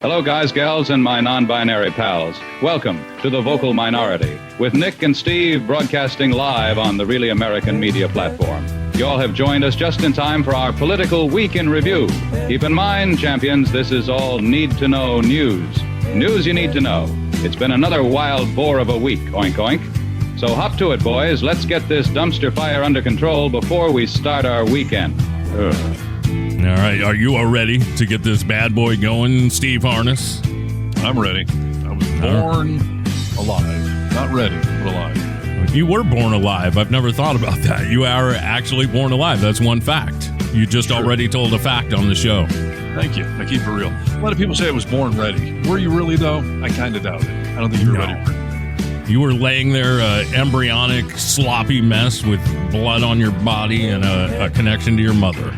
Hello, guys, gals, and my non-binary pals. Welcome to The Vocal Minority, with Nick and Steve broadcasting live on the Really American media platform. You all have joined us just in time for our political week in review. Keep in mind, champions, this is all need-to-know news. News you need to know. It's been another wild boar of a week, oink oink. So hop to it, boys. Let's get this dumpster fire under control before we start our weekend. All right, are you all ready to get this bad boy going, Steve Harness? I'm ready. I was born alive. Not ready, but alive. You were born alive. I've never thought about that. You are actually born alive. That's one fact. You just already told a fact on the show. Thank you. I keep it real. A lot of people say I was born ready. Were you really, though? I kind of doubt it. I don't think you were ready for it. You were laying there, embryonic, sloppy mess with blood on your body and a connection to your mother.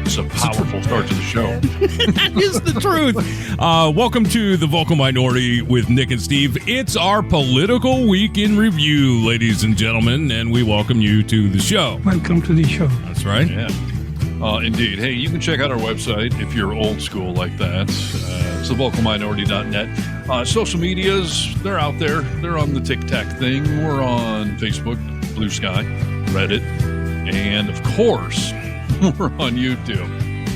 It's a powerful start to the show. That is the truth. Welcome to the Vocal Minority with Nick and Steve. It's our political week in review, ladies and gentlemen, and we welcome you to the show. Welcome to the show. That's right. Yeah. Indeed. Hey, you can check out our website if you're old school like that. It's thevocalminority.net. Social medias, they're out there. They're on the Tic-Tac thing. We're on Facebook, Blue Sky, Reddit, and of course, we're on YouTube,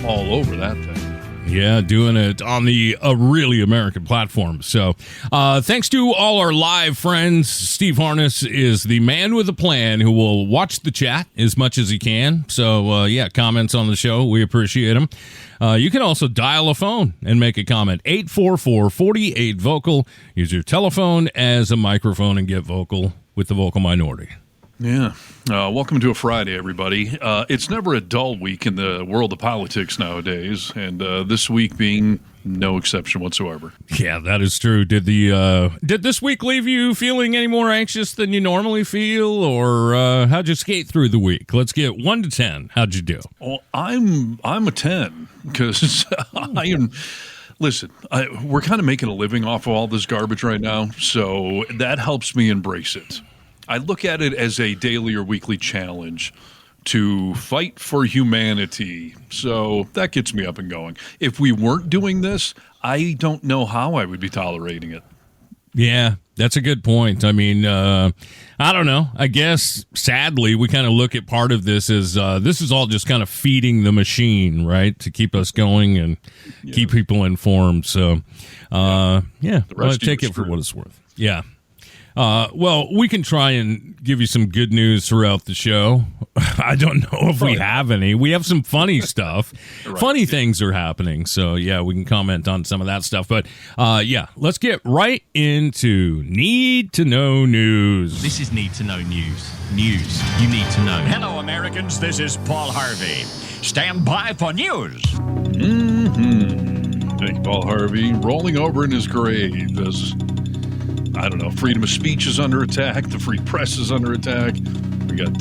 all over that thing. Yeah, doing it on the Really American platform. So thanks to all our live friends. Steve Harness is the man with a plan who will watch the chat as much as he can. So, comments on the show. We appreciate them. You can also dial a phone and make a comment. 844-48-VOCAL. Use your telephone as a microphone and get vocal with the Vocal Minority. Yeah. Welcome to a Friday, everybody. It's never a dull week in the world of politics nowadays, and this week being no exception whatsoever. Yeah, that is true. Did this week leave you feeling any more anxious than you normally feel, or how'd you skate through the week? Let's get 1 to 10. How'd you do? Well, I'm a 10 because I am. Listen, we're kind of making a living off of all this garbage right now, so that helps me embrace it. I look at it as a daily or weekly challenge to fight for humanity. So that gets me up and going. If we weren't doing this, I don't know how I would be tolerating it. Yeah, that's a good point. I mean, I don't know. I guess, sadly, we kind of look at part of this as this is all just kind of feeding the machine, right, to keep us going and keep people informed. So, I'll take it for what it's worth. Yeah. Well, we can try and give you some good news throughout the show. I don't know if we have any. We have some funny stuff. Right. Funny things are happening. So, we can comment on some of that stuff. But, let's get right into Need to Know News. This is Need to Know News. News you need to know. Hello, Americans. This is Paul Harvey. Stand by for news. Thank you, Paul Harvey. Rolling over in his grave as... I don't know, freedom of speech is under attack. The free press is under attack. We got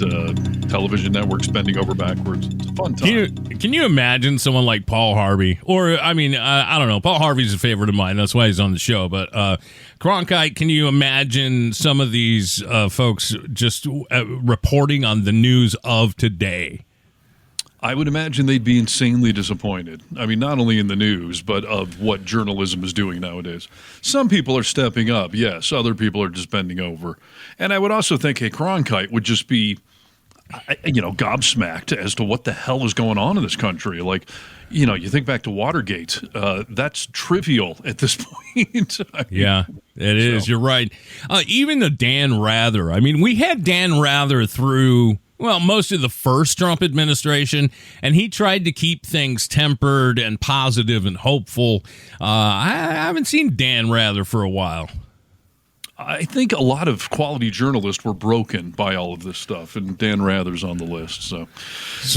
television networks bending over backwards. It's a fun time. Can you imagine someone like Paul Harvey? Or, I mean, I don't know. Paul Harvey's a favorite of mine. That's why he's on the show. But Cronkite, can you imagine some of these folks just reporting on the news of today? I would imagine they'd be insanely disappointed. I mean, not only in the news, but of what journalism is doing nowadays. Some people are stepping up, yes. Other people are just bending over. And I would also think a Cronkite would just be, gobsmacked as to what the hell is going on in this country. Like, you think back to Watergate. That's trivial at this point. Yeah, it is. You're right. Even the Dan Rather. I mean, we had Dan Rather through... well, most of the first Trump administration, and he tried to keep things tempered and positive and hopeful. I haven't seen Dan Rather for a while. I think a lot of quality journalists were broken by all of this stuff, and Dan Rather's on the list. So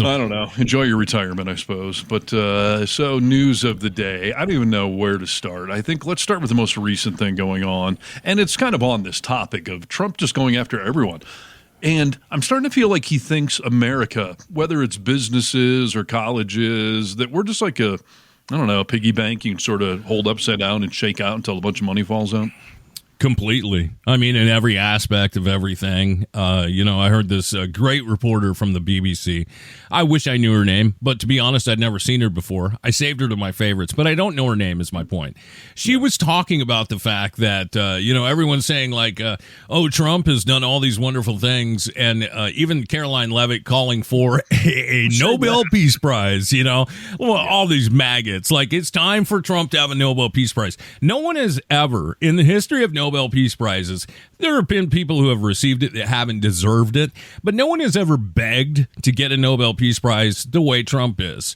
I don't know. Enjoy your retirement, I suppose. But so news of the day. I don't even know where to start. I think let's start with the most recent thing going on, and it's kind of on this topic of Trump just going after everyone. And I'm starting to feel like he thinks America, whether it's businesses or colleges, that we're just like a piggy bank you can sort of hold upside down and shake out until a bunch of money falls out. Completely. I mean, in every aspect of everything. I heard this great reporter from the BBC. I wish I knew her name, but to be honest, I'd never seen her before. I saved her to my favorites, but I don't know her name is my point. She was talking about the fact that, everyone's saying like, Trump has done all these wonderful things. And even Caroline Leavitt calling for a Nobel Peace Prize, all these maggots. Like, it's time for Trump to have a Nobel Peace Prize. No one has ever, in the history of Nobel Peace Prizes, there have been people who have received it that haven't deserved it, but no one has ever begged to get a Nobel Peace Prize the way Trump is.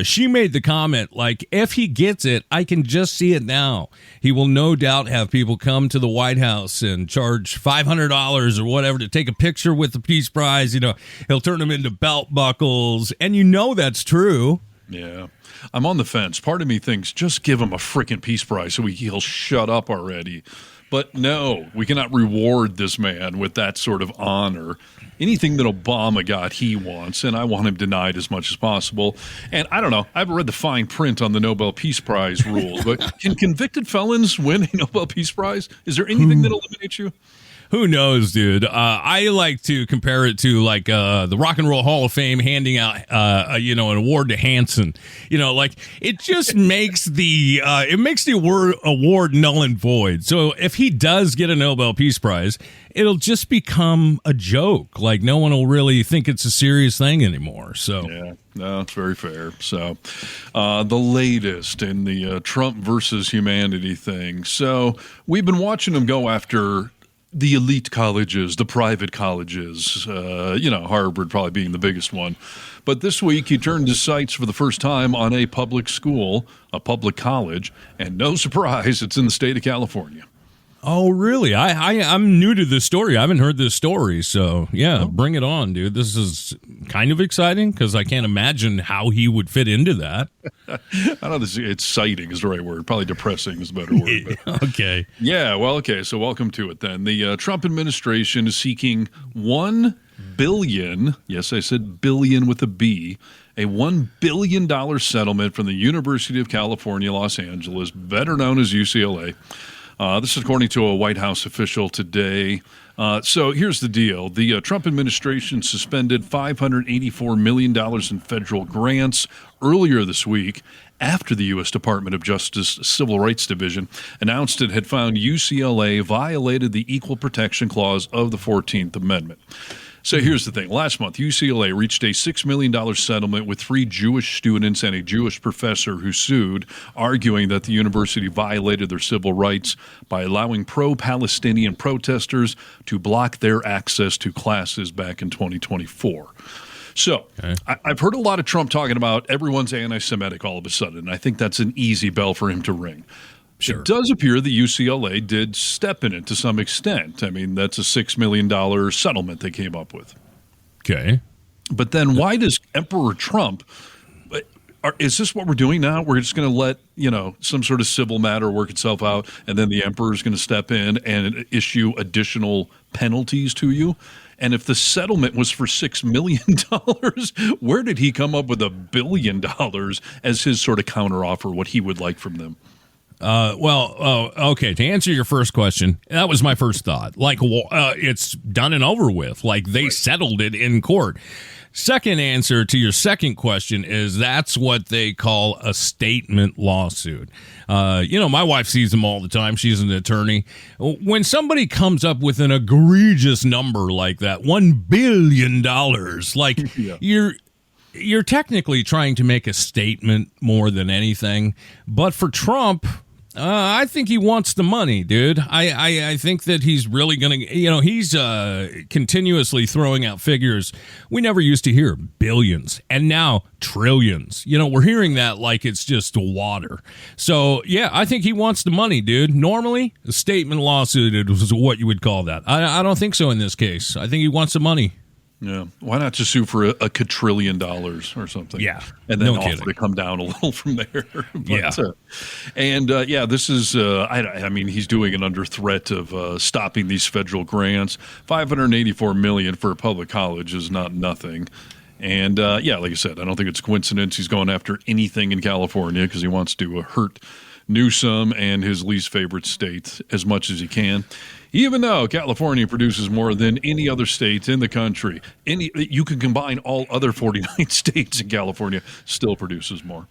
She made the comment, like, if he gets it, I can just see it now. He will no doubt have people come to the White House and charge $500 or whatever to take a picture with the Peace Prize. He'll turn them into belt buckles, and that's true. Yeah. I'm on the fence. Part of me thinks just give him a freaking Peace Prize so he'll shut up already. But no, we cannot reward this man with that sort of honor. Anything that Obama got, he wants, and I want him denied as much as possible. And I don't know. I haven't read the fine print on the Nobel Peace Prize rules, but can convicted felons win a Nobel Peace Prize? Is there anything that eliminates you? Who knows, dude? I like to compare it to like the Rock and Roll Hall of Fame handing out, an award to Hanson. It just makes the award null and void. So if he does get a Nobel Peace Prize, it'll just become a joke. Like, no one will really think it's a serious thing anymore. So yeah, no, it's very fair. So the latest in the Trump versus humanity thing. So we've been watching him go after the elite colleges, the private colleges, Harvard probably being the biggest one. But this week he turned his sights for the first time on a public school, a public college, and no surprise, it's in the state of California. Oh, really? I'm new to this story. I haven't heard this story. So, yeah, Bring it on, dude. This is kind of exciting because I can't imagine how he would fit into that. I don't know. Exciting is the right word. Probably depressing is a better word. But. Okay. Yeah, well, okay. So welcome to it then. The Trump administration is seeking $1 billion. Yes, I said billion with a B. A $1 billion settlement from the University of California, Los Angeles, better known as UCLA. This is according to a White House official today. So here's the deal. The Trump administration suspended $584 million in federal grants earlier this week after the U.S. Department of Justice Civil Rights Division announced it had found UCLA violated the Equal Protection Clause of the 14th Amendment. So here's the thing. Last month, UCLA reached a $6 million settlement with 3 Jewish students and a Jewish professor who sued, arguing that the university violated their civil rights by allowing pro-Palestinian protesters to block their access to classes back in 2024. So I've heard a lot of Trump talking about everyone's anti-Semitic all of a sudden. I think that's an easy bell for him to ring. Sure. It does appear that UCLA did step in it to some extent. I mean, that's a $6 million settlement they came up with. Okay. But then why does Emperor Trump, is this what we're doing now? We're just going to let, some sort of civil matter work itself out, and then the emperor is going to step in and issue additional penalties to you? And if the settlement was for $6 million, where did he come up with $1 billion as his sort of counteroffer, what he would like from them? Okay. To answer your first question, that was my first thought. Like, it's done and over with. Like, they settled it in court. Second answer to your second question is that's what they call a statement lawsuit. My wife sees them all the time. She's an attorney. When somebody comes up with an egregious number like that, $1 billion, like you're technically trying to make a statement more than anything. But for Trump, I think he wants the money, dude. I think that he's really going to, he's continuously throwing out figures we never used to hear, billions, and now trillions. We're hearing that like it's just water. So, yeah, I think he wants the money, dude. Normally, a statement lawsuit is what you would call that. I don't think so in this case. I think he wants the money. Yeah. Why not just sue for a quadrillion dollars or something? Yeah. And then offer to come down a little from there. This is, I mean, he's doing it under threat of stopping these federal grants. $584 million for a public college is not nothing. And, like I said, I don't think it's a coincidence he's going after anything in California because he wants to hurt Newsom and his least favorite state as much as he can. Even though California produces more than any other state in the country, you can combine all other 49 states, and California still produces more.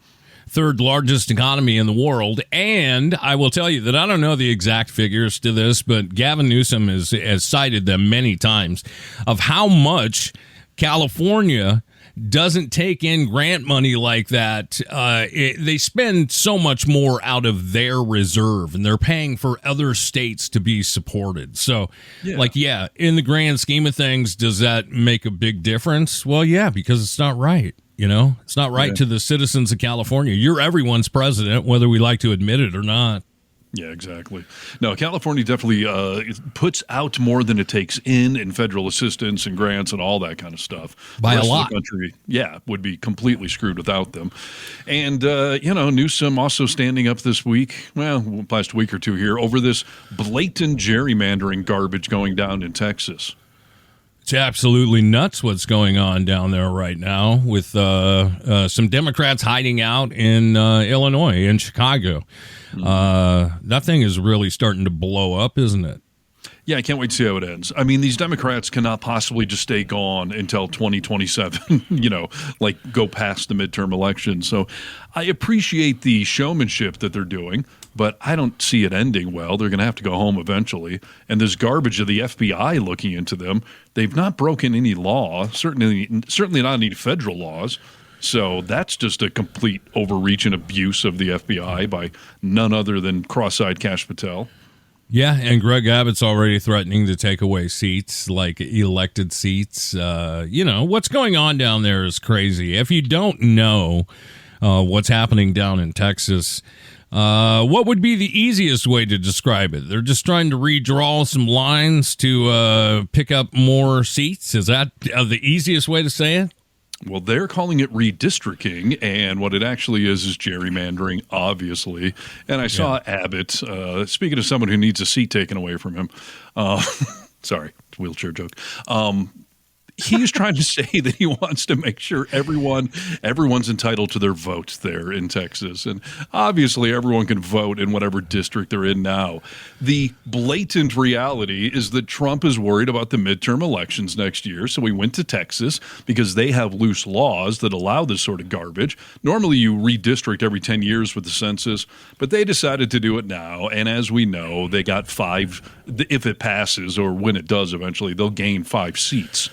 Third largest economy in the world. And I will tell you that I don't know the exact figures to this, but Gavin Newsom has cited them many times of how much California doesn't take in grant money like that. They spend so much more out of their reserve, and they're paying for other states to be supported. So, in the grand scheme of things, does that make a big difference? Well, yeah, because it's not right. It's not right to the citizens of California. You're everyone's president, whether we like to admit it or not. Yeah, exactly. No, California definitely puts out more than it takes in federal assistance and grants and all that kind of stuff. By the rest a lot. Of the country, would be completely screwed without them. And, Newsom also standing up this week, last week or two here, over this blatant gerrymandering garbage going down in Texas. It's absolutely nuts what's going on down there right now with some Democrats hiding out in Illinois, in Chicago. That thing is really starting to blow up, isn't it? Yeah, I can't wait to see how it ends. I mean, these Democrats cannot possibly just stay gone until 2027, go past the midterm election. So I appreciate the showmanship that they're doing, but I don't see it ending well. They're going to have to go home eventually. And this garbage of the FBI looking into them, they've not broken any law, certainly not any federal laws. So that's just a complete overreach and abuse of the FBI by none other than cross-eyed Kash Patel. Yeah, and Greg Abbott's already threatening to take away seats, like elected seats. What's going on down there is crazy. If you don't know what's happening down in Texas, what would be the easiest way to describe it? They're just trying to redraw some lines to pick up more seats? Is that the easiest way to say it? Well, they're calling it redistricting, and what it actually is gerrymandering, obviously. And I saw Abbott, speaking of someone who needs a seat taken away from him, sorry, wheelchair joke, he's trying to say that he wants to make sure everyone's entitled to their vote there in Texas. And obviously everyone can vote in whatever district they're in now. The blatant reality is that Trump is worried about the midterm elections next year. So he went to Texas because they have loose laws that allow this sort of garbage. Normally you redistrict every 10 years with the census, but they decided to do it now. And as we know, they got 5, if it passes or when it does eventually, they'll gain 5 seats.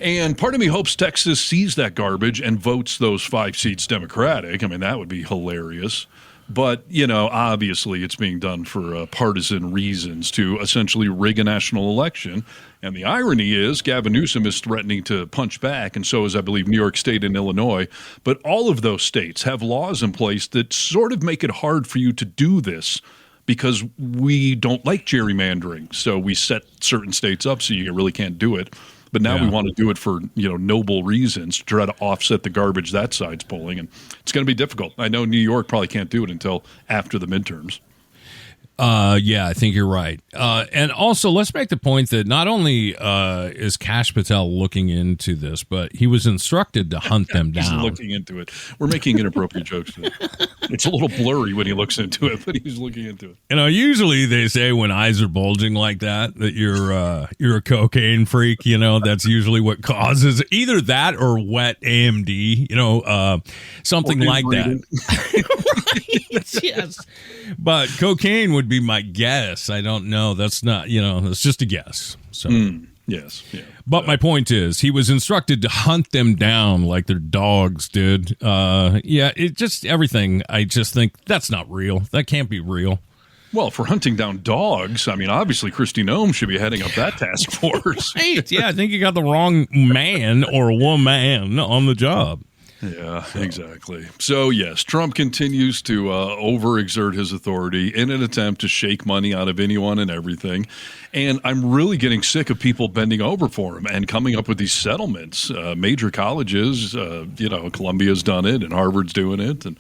And part of me hopes Texas sees that garbage and votes those 5 seats Democratic. I mean, that would be hilarious. But, obviously it's being done for partisan reasons to essentially rig a national election. And the irony is Gavin Newsom is threatening to punch back, and so is, I believe, New York State and Illinois. But all of those states have laws in place that sort of make it hard for you to do this because we don't like gerrymandering. So we set certain states up so you really can't do it. But now we want to do it for, noble reasons to try to offset the garbage that side's pulling. And it's going to be difficult. I know New York probably can't do it until after the midterms. I think you're right. And also, let's make the point that not only is Kash Patel looking into this, but he was instructed to hunt them down. He's looking into it. We're making inappropriate jokes today. It's a little blurry when he looks into it, but he's looking into it. Usually they say when eyes are bulging like that you're a cocaine freak. That's usually what causes either that or wet AMD. Something like that. Right, yes, but cocaine would be my guess. I don't know. That's not, it's just a guess. So yes. Yeah. But my point is he was instructed to hunt them down like their dogs did. It just everything. I just think that's not real. That can't be real. Well, for hunting down dogs, I mean, obviously Kristi Noem should be heading up that task force. Right. Yeah, I think you got the wrong man or woman on the job. Yeah, exactly. So, yes, Trump continues to overexert his authority in an attempt to shake money out of anyone and everything. And I'm really getting sick of people bending over for him and coming up with these settlements. Major colleges, Columbia's done it and Harvard's doing it and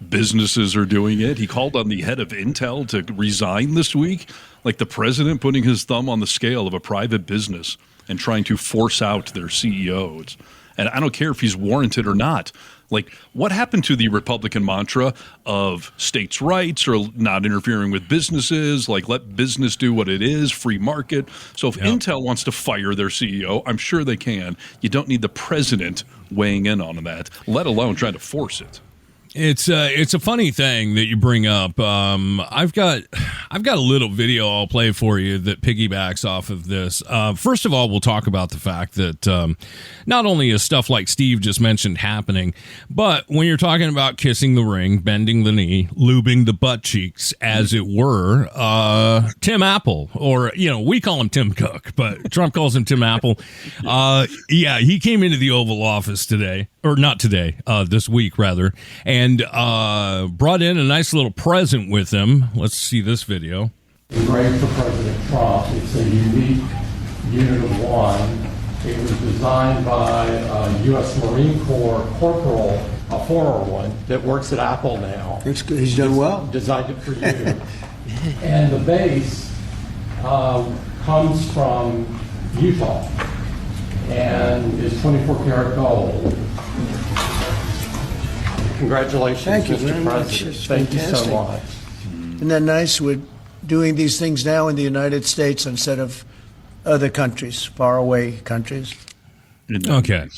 businesses are doing it. He called on the head of Intel to resign this week, like the president putting his thumb on the scale of a private business and trying to force out their CEO. It's And I don't care if he's warranted or not. Like, what happened to the Republican mantra of states' rights or not interfering with businesses? Like, let business do what it is, free market. So if Intel wants to fire their CEO, I'm sure they can. You don't need the president weighing in on that, let alone trying to force it. It's a funny thing that you bring up. I've got a little video I'll play for you that piggybacks off of this. First of all, we'll talk about the fact that not only is stuff like Steve just mentioned happening, but when you're talking about kissing the ring, bending the knee, lubing the butt cheeks, as it were, Tim Apple, or we call him Tim Cook, but Trump calls him Tim Apple. He came into the Oval Office today, or not today, this week rather, and brought in a nice little present with him. Let's see this video. Engraved for President Trump. It's a unique unit of one. It was designed by a U.S. Marine Corps corporal, a former one, that works at Apple now. That's good. He's done well. Designed it for you. And the base comes from Utah and is 24 karat gold. Congratulations, Thank you Mr. very much. President. It's Thank you so fantastic. much. Isn't that nice? We're doing these things now in the United States instead of other countries, faraway countries. Okay.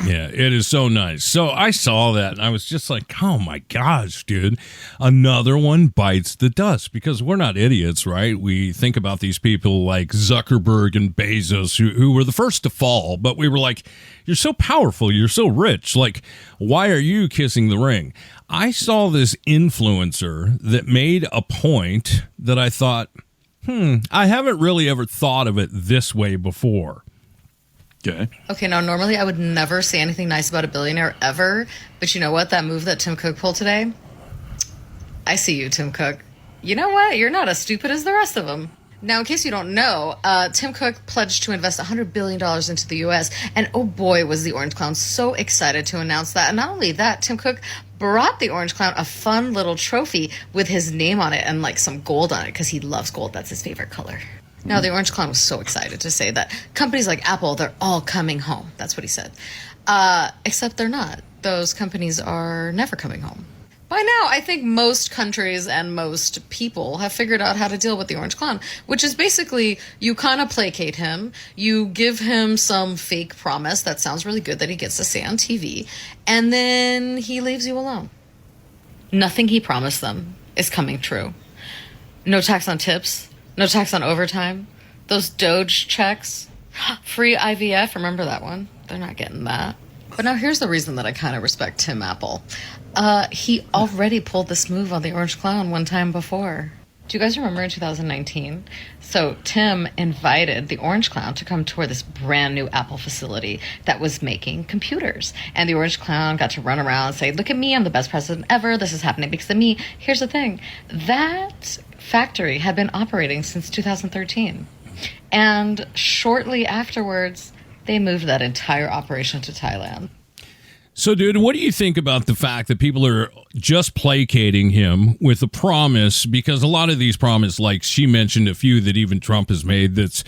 Yeah, it is so nice. So I saw that and I was just like, oh my gosh, dude, another one bites the dust, because we're not idiots, right? We think about these people like Zuckerberg and Bezos who were the first to fall, but we were like, you're so powerful, you're so rich, like, why are you kissing the ring? I saw this influencer that made a point that I thought, I haven't really ever thought of it this way before. Okay, now normally I would never say anything nice about a billionaire ever, but you know what? That move that Tim Cook pulled today, I see you, Tim Cook. You know what? You're not as stupid as the rest of them. Now, in case you don't know, Tim Cook pledged to invest $100 billion into the U.S., and oh boy, was the Orange Clown so excited to announce that. And not only that, Tim Cook brought the Orange Clown a fun little trophy with his name on it and like some gold on it, because he loves gold. That's his favorite color. Now, the Orange Clown was so excited to say that companies like Apple, they're all coming home. That's what he said. Except they're not. Those companies are never coming home. By now, I think most countries and most people have figured out how to deal with the Orange Clown, which is basically you kind of placate him, you give him some fake promise that sounds really good that he gets to say on TV, and then he leaves you alone. Nothing he promised them is coming true. No tax on tips. No tax on overtime. Those Doge checks. Free IVF. Remember that one? They're not getting that. But now here's the reason that I kind of respect Tim Apple. He already pulled this move on the Orange Clown one time before. Do you guys remember in 2019? So Tim invited the Orange Clown to come tour this brand new Apple facility that was making computers. And the Orange Clown got to run around and say, look at me, I'm the best president ever. This is happening because of me. Here's the thing. That factory had been operating since 2013. And shortly afterwards, they moved that entire operation to Thailand. So, dude, what do you think about the fact that people are just placating him with a promise? Because a lot of these promises, like she mentioned a few that even Trump has made, that's,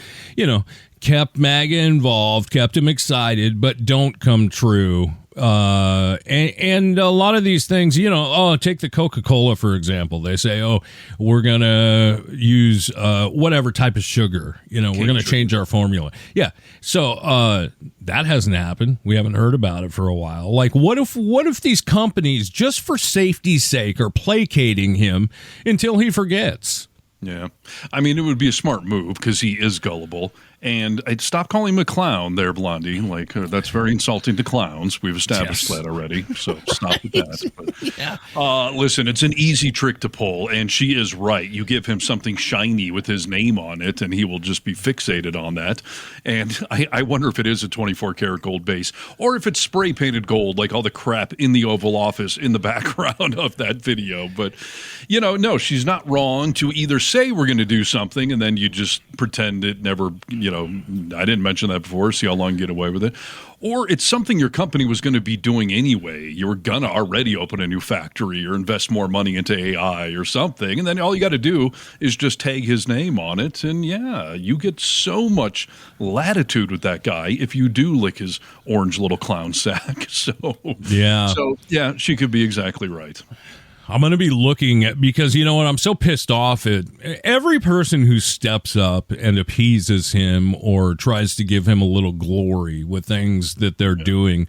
kept MAGA involved, kept him excited, but don't come true. And a lot of these things, take the Coca-Cola, for example. They say, we're going to use whatever type of sugar, we're going to change our formula. Yeah. So that hasn't happened. We haven't heard about it for a while. Like, what if these companies, just for safety's sake, are placating him until he forgets? Yeah. I mean, it would be a smart move because he is gullible. And I'd stop calling him a clown there, Blondie. Like, that's very insulting to clowns. We've established that already. So stop with that. But, listen, it's an easy trick to pull. And she is right. You give him something shiny with his name on it, and he will just be fixated on that. And I wonder if it is a 24-karat gold base or if it's spray-painted gold, like all the crap in the Oval Office in the background of that video. But, no, she's not wrong to either say we're going to do something and then you just pretend it never, I didn't mention that before. See how long you get away with it. Or it's something your company was going to be doing anyway. You were going to already open a new factory or invest more money into AI or something. And then all you got to do is just tag his name on it. And yeah, you get so much latitude with that guy if you do lick his orange little clown sack. So yeah, she could be exactly right. I'm going to be looking at, because you know what? I'm so pissed off at every person who steps up and appeases him or tries to give him a little glory with things that they're doing.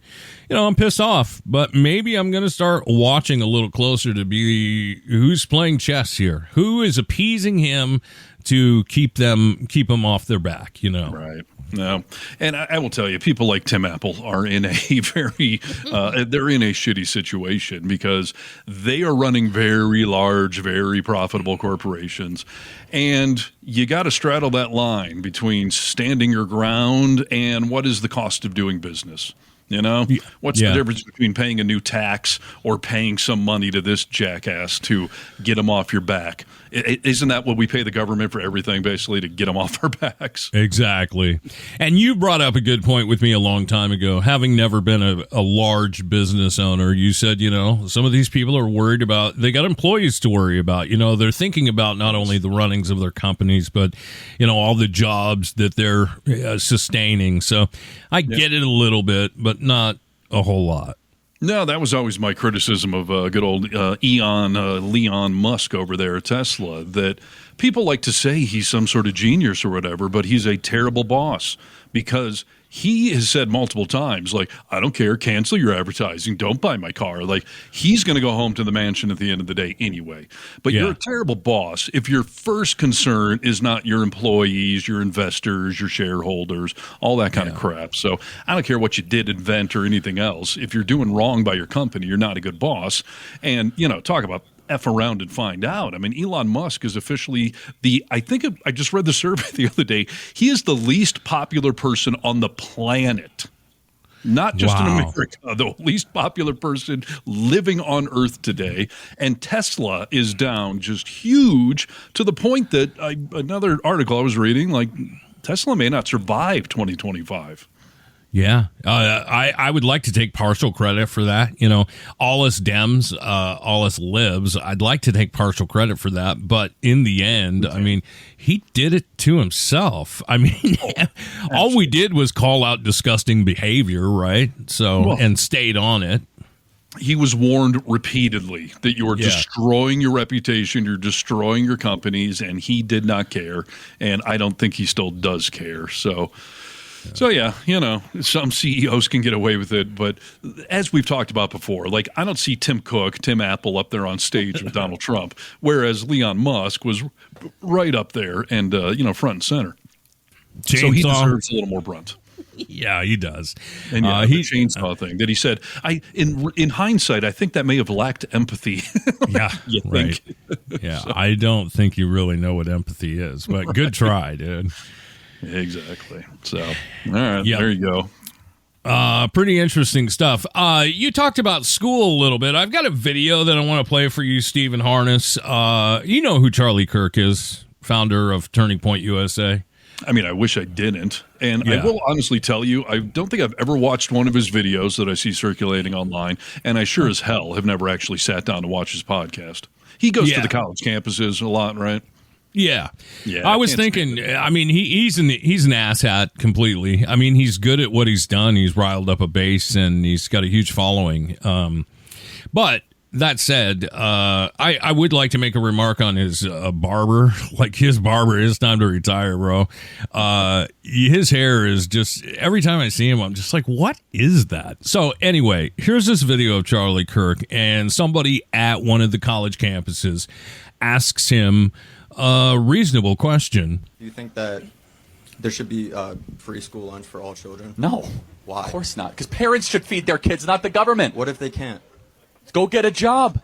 I'm pissed off, but maybe I'm going to start watching a little closer to be who's playing chess here, who is appeasing him to keep him off their back, Right. No, and I will tell you, people like Tim Apple are in a very, they're in a shitty situation because they are running very large, very profitable corporations. And you got to straddle that line between standing your ground and what is the cost of doing business. What's the difference between paying a new tax or paying some money to this jackass to get him off your back? Isn't that what we pay the government for everything, basically, to get them off our backs? Exactly. And you brought up a good point with me a long time ago. Having never been a large business owner, you said, some of these people are worried about, they got employees to worry about. They're thinking about not only the runnings of their companies, but, all the jobs that they're sustaining. So I get it a little bit, but not a whole lot. No, that was always my criticism of good old Elon Musk over there at Tesla, that people like to say he's some sort of genius or whatever, but he's a terrible boss because he has said multiple times, like, I don't care, cancel your advertising, don't buy my car. Like, he's going to go home to the mansion at the end of the day anyway. But you're a terrible boss if your first concern is not your employees, your investors, your shareholders, all that kind of crap. So I don't care what you did invent or anything else. If you're doing wrong by your company, you're not a good boss. And, talk about F around and find out. I mean, Elon Musk is officially I just read the survey the other day. He is the least popular person on the planet. Not just in America, the least popular person living on Earth today. And Tesla is down just huge to the point that another article I was reading, like, Tesla may not survive 2025. Yeah, I would like to take partial credit for that. All us Dems, all us libs, I'd like to take partial credit for that. But in the end, I mean, he did it to himself. I mean, all we did was call out disgusting behavior, right? And stayed on it. He was warned repeatedly that you are destroying your reputation, you're destroying your companies, and he did not care. And I don't think he still does care. So yeah, some CEOs can get away with it, but as we've talked about before, like, I don't see Tim Apple up there on stage with Donald Trump, whereas Elon Musk was right up there and, front and center. So he deserves a little more brunt. Yeah, he does. And the chainsaw thing that he said, in hindsight, I think that may have lacked empathy. Yeah, right. Yeah, so. I don't think you really know what empathy is, but good try, dude. Exactly. So, all right, there you go. Pretty interesting stuff. You talked about school a little bit. I've got a video that I want to play for you, Stephen Harness. You know who Charlie Kirk is, founder of Turning Point USA. I mean, I wish I didn't. And I will honestly tell you, I don't think I've ever watched one of his videos that I see circulating online, and I sure as hell have never actually sat down to watch his podcast. He goes to the college campuses a lot, right? Yeah. I was thinking, I mean, he's an asshat completely. I mean, he's good at what he's done. He's riled up a base and he's got a huge following. But that said, I would like to make a remark on his barber. Like, his barber, it's time to retire, bro. His hair is just, every time I see him, I'm just like, what is that? So anyway, here's this video of Charlie Kirk, and somebody at one of the college campuses asks him a reasonable question. Do you think that there should be free school lunch for all children? No. Why? Of course not. Because parents should feed their kids, not the government. What if they can't? Go get a job.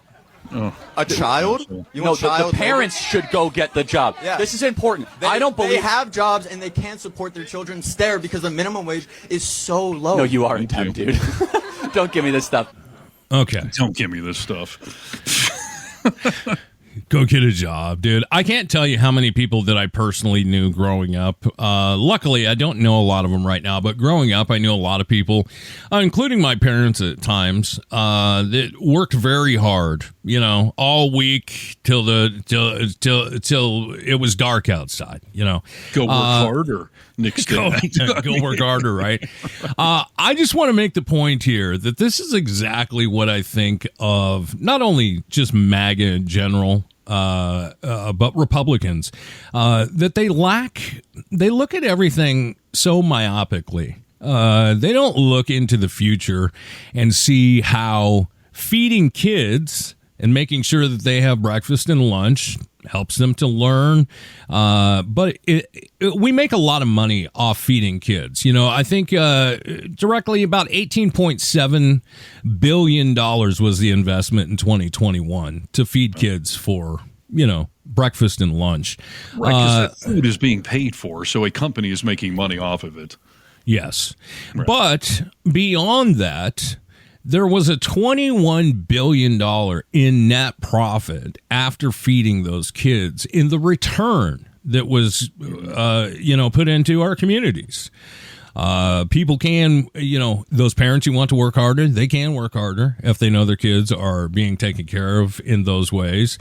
Oh. A child? The parents should go get the job. Yeah. This is important. I don't believe... They have jobs and they can't support their children there because the minimum wage is so low. No, you aren't, dude. Don't give me this stuff. Okay. Don't give me this stuff. Go get a job, dude. I can't tell you how many people that I personally knew growing up. Luckily, I don't know a lot of them right now, but growing up, I knew a lot of people, including my parents at times, that worked very hard, all week till it was dark outside, Go work harder, Nick. Go work harder, right? I just want to make the point here that this is exactly what I think of not only just MAGA in general, but Republicans, that they look at everything so myopically. They don't look into the future and see how feeding kids and making sure that they have breakfast and lunch helps them to learn. But we make a lot of money off feeding kids. I think directly about $18.7 billion was the investment in 2021 to feed kids for, breakfast and lunch. Right, because that food is being paid for, so a company is making money off of it. Yes. Right. But beyond that, there was a $21 billion in net profit after feeding those kids in the return that was, put into our communities. People can, those parents who want to work harder, they can work harder if they know their kids are being taken care of in those ways.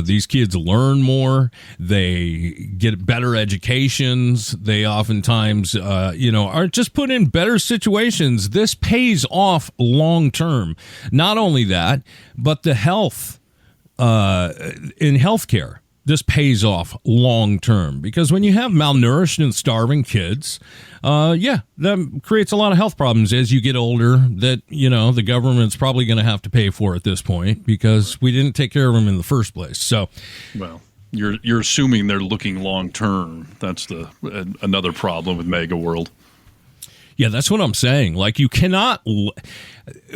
These kids learn more. They get better educations. They oftentimes, are just put in better situations. This pays off long term. Not only that, but the health, in healthcare. This pays off long term because when you have malnourished and starving kids, that creates a lot of health problems as you get older that, the government's probably going to have to pay for at this point because we didn't take care of them in the first place. So, well, you're assuming they're looking long term. That's another problem with MAGA world. Yeah, that's what I'm saying. Like, you cannot.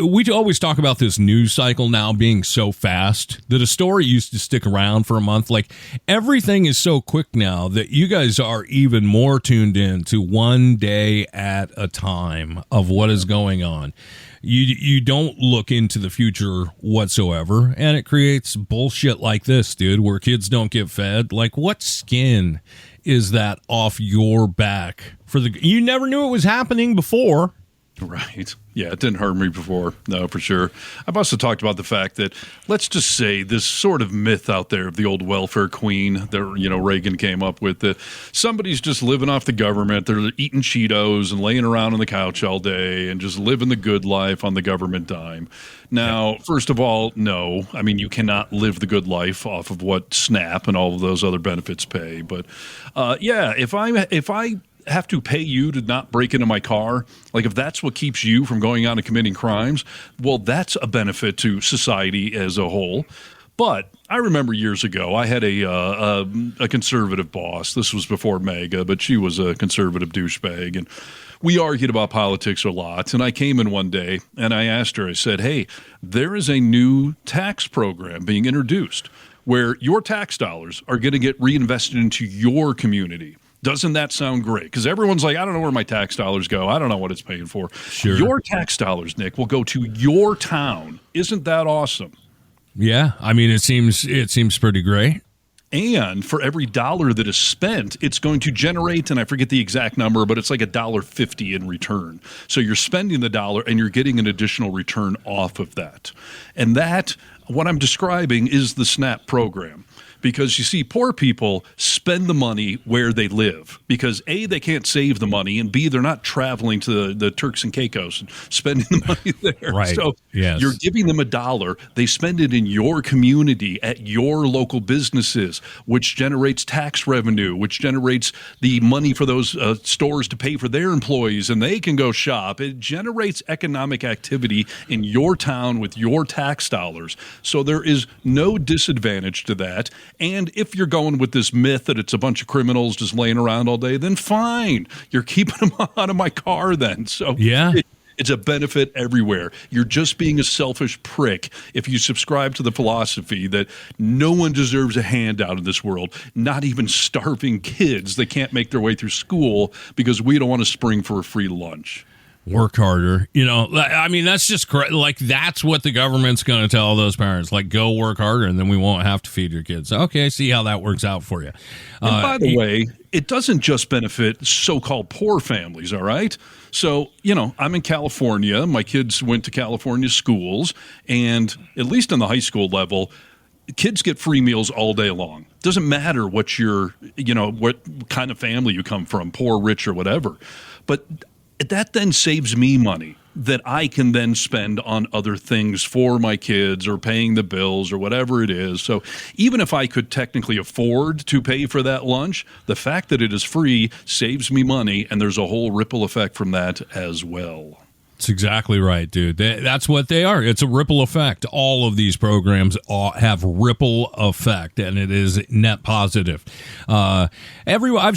We always talk about this news cycle now being so fast that a story used to stick around for a month. Like, everything is so quick now that you guys are even more tuned in to one day at a time of what is going on. You don't look into the future whatsoever, and it creates bullshit like this, dude, where kids don't get fed. Like, what skin is that off your back? You never knew it was happening before. Right. Yeah, it didn't hurt me before. No, for sure. I've also talked about the fact that, let's just say, this sort of myth out there of the old welfare queen that, Reagan came up with, that somebody's just living off the government. They're eating Cheetos and laying around on the couch all day and just living the good life on the government dime. Now, first of all, no. I mean, you cannot live the good life off of what SNAP and all of those other benefits pay. But, if I have to pay you to not break into my car, like if that's what keeps you from going out and committing crimes, well, that's a benefit to society as a whole. But I remember years ago, I had a conservative boss. This was before MAGA, but she was a conservative douchebag, and we argued about politics a lot. And I came in one day and I asked her, I said, hey, there is a new tax program being introduced where your tax dollars are going to get reinvested into your community. Doesn't that sound great? Because everyone's like, I don't know where my tax dollars go. I don't know what it's paying for. Sure. Your tax dollars, Nick, will go to your town. Isn't that awesome? Yeah. I mean, it seems pretty great. And for every dollar that is spent, it's going to generate, and I forget the exact number, but it's like $1.50 in return. So you're spending the dollar and you're getting an additional return off of that. And that, what I'm describing, is the SNAP program. Because you see, poor people spend the money where they live because A, they can't save the money, and B, they're not traveling to the Turks and Caicos and spending the money there. Right. So yes. You're giving them $1. They spend it in your community at your local businesses, which generates tax revenue, which generates the money for those stores to pay for their employees, and they can go shop. It generates economic activity in your town with your tax dollars. So there is no disadvantage to that. And if you're going with this myth that it's a bunch of criminals just laying around all day, then fine. You're keeping them out of my car then. So yeah. It's a benefit everywhere. You're just being a selfish prick if you subscribe to the philosophy that no one deserves a handout in this world, not even starving kids that can't make their way through school because we don't want to spring for a free lunch. work harder. I mean, that's just like, that's what the government's going to tell those parents, like, go work harder and then we won't have to feed your kids. Okay, see how that works out for you. And by the way, it doesn't just benefit so-called poor families, all right? So, I'm in California. My kids went to California schools, and at least on the high school level, kids get free meals all day long. Doesn't matter what what kind of family you come from, poor, rich, or whatever. But that then saves me money that I can then spend on other things for my kids or paying the bills or whatever it is. So even if I could technically afford to pay for that lunch, the fact that it is free saves me money, and there's a whole ripple effect from that as well. That's exactly right, dude. That's what they are. It's a ripple effect. All of these programs have ripple effect, and it is net positive. I've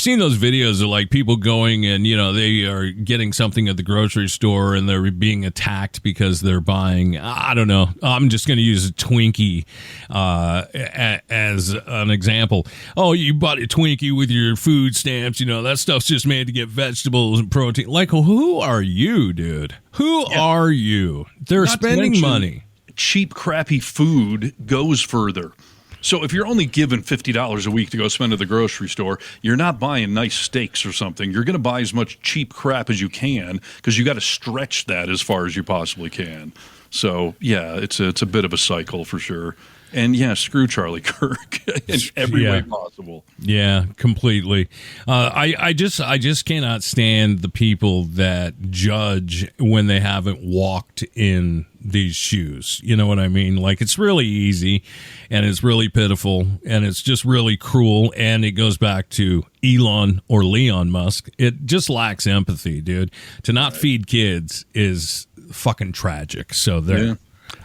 seen those videos of like people going and, they are getting something at the grocery store and they're being attacked because they're buying, I don't know, I'm just going to use a Twinkie as an example. Oh, you bought a Twinkie with your food stamps. That stuff's just made to get vegetables and protein. Like, who are you, dude? Who are you? They're spending money. Cheap, crappy food goes further. So if you're only given $50 a week to go spend at the grocery store, you're not buying nice steaks or something. You're going to buy as much cheap crap as you can because you got to stretch that as far as you possibly can. So, yeah, it's a bit of a cycle for sure. And yeah, screw Charlie Kirk in every way possible. Yeah, completely. I just cannot stand the people that judge when they haven't walked in these shoes. You know what I mean? Like, it's really easy and it's really pitiful and it's just really cruel. And it goes back to Elon or Leon Musk. It just lacks empathy, dude. To not feed kids is fucking tragic. So there. Yeah.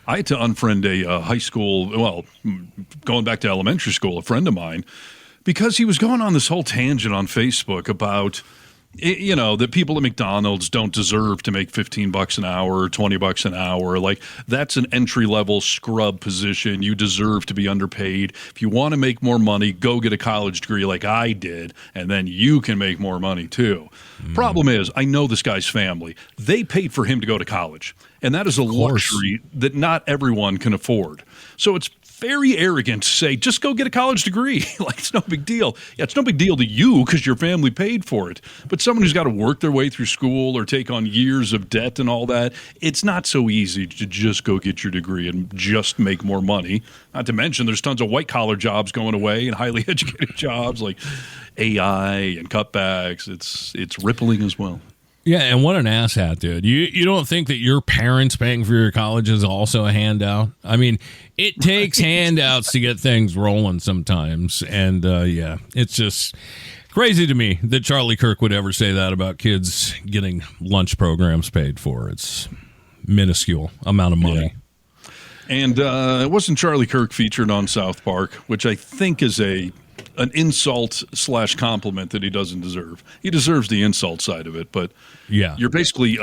I had to unfriend a high school, going back to elementary school, a friend of mine, because he was going on this whole tangent on Facebook about, that people at McDonald's don't deserve to make $15 an hour or $20 an hour. Like, that's an entry-level scrub position. You deserve to be underpaid. If you want to make more money, go get a college degree like I did, and then you can make more money too. Problem is, I know this guy's family. They paid for him to go to college. And that is a luxury that not everyone can afford. So it's very arrogant to say, just go get a college degree. Like, it's no big deal. Yeah, it's no big deal to you because your family paid for it. But someone who's got to work their way through school or take on years of debt and all that, it's not so easy to just go get your degree and just make more money. Not to mention there's tons of white-collar jobs going away and highly educated jobs like AI and cutbacks. It's rippling as well. Yeah, and what an asshat, dude. You don't think that your parents paying for your college is also a handout? I mean, it takes handouts to get things rolling sometimes. And, it's just crazy to me that Charlie Kirk would ever say that about kids getting lunch programs paid for. It's minuscule amount of money. Yeah. And it wasn't Charlie Kirk featured on South Park, which I think is an insult / compliment that he doesn't deserve. He deserves the insult side of it, but you're basically,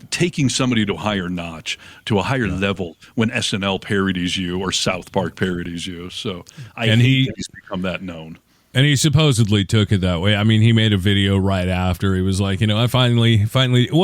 taking somebody to a higher notch, to a higher level when SNL parodies you or South Park parodies you. So he's become that known. And he supposedly took it that way. I mean, he made a video right after. He was like, I finally,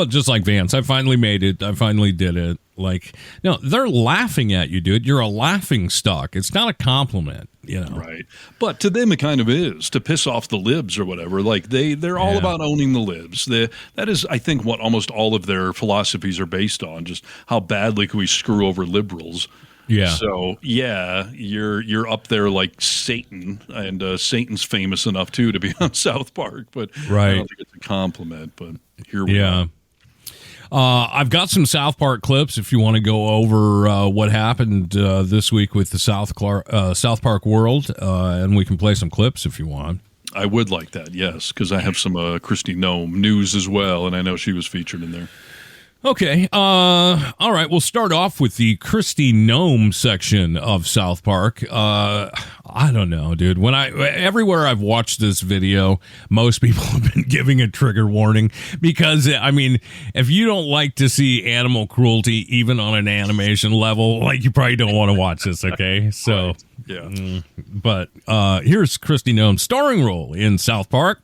just like Vance, I finally made it. I finally did it. Like, no, they're laughing at you, dude. You're a laughing stock. It's not a compliment, Right. But to them, it kind of is, to piss off the libs or whatever. Like, they're all about owning the libs. That is, I think, what almost all of their philosophies are based on, just how badly can we screw over liberals. Yeah. So you're up there like Satan, and Satan's famous enough too to be on South Park, but I don't think it's a compliment. But here we are. I've got some South Park clips if you want to go over what happened this week with the South Park world, and we can play some clips if you want. I would like that, yes, because I have some Kristi Noem news as well, and I know she was featured in there. Okay. All right. We'll start off with the Kristi Noem section of South Park. I don't know, dude. Everywhere I've watched this video, most people have been giving a trigger warning because, I mean, if you don't like to see animal cruelty, even on an animation level, like, you probably don't want to watch this. Okay. So, yeah. But here's Kristi Noem's starring role in South Park.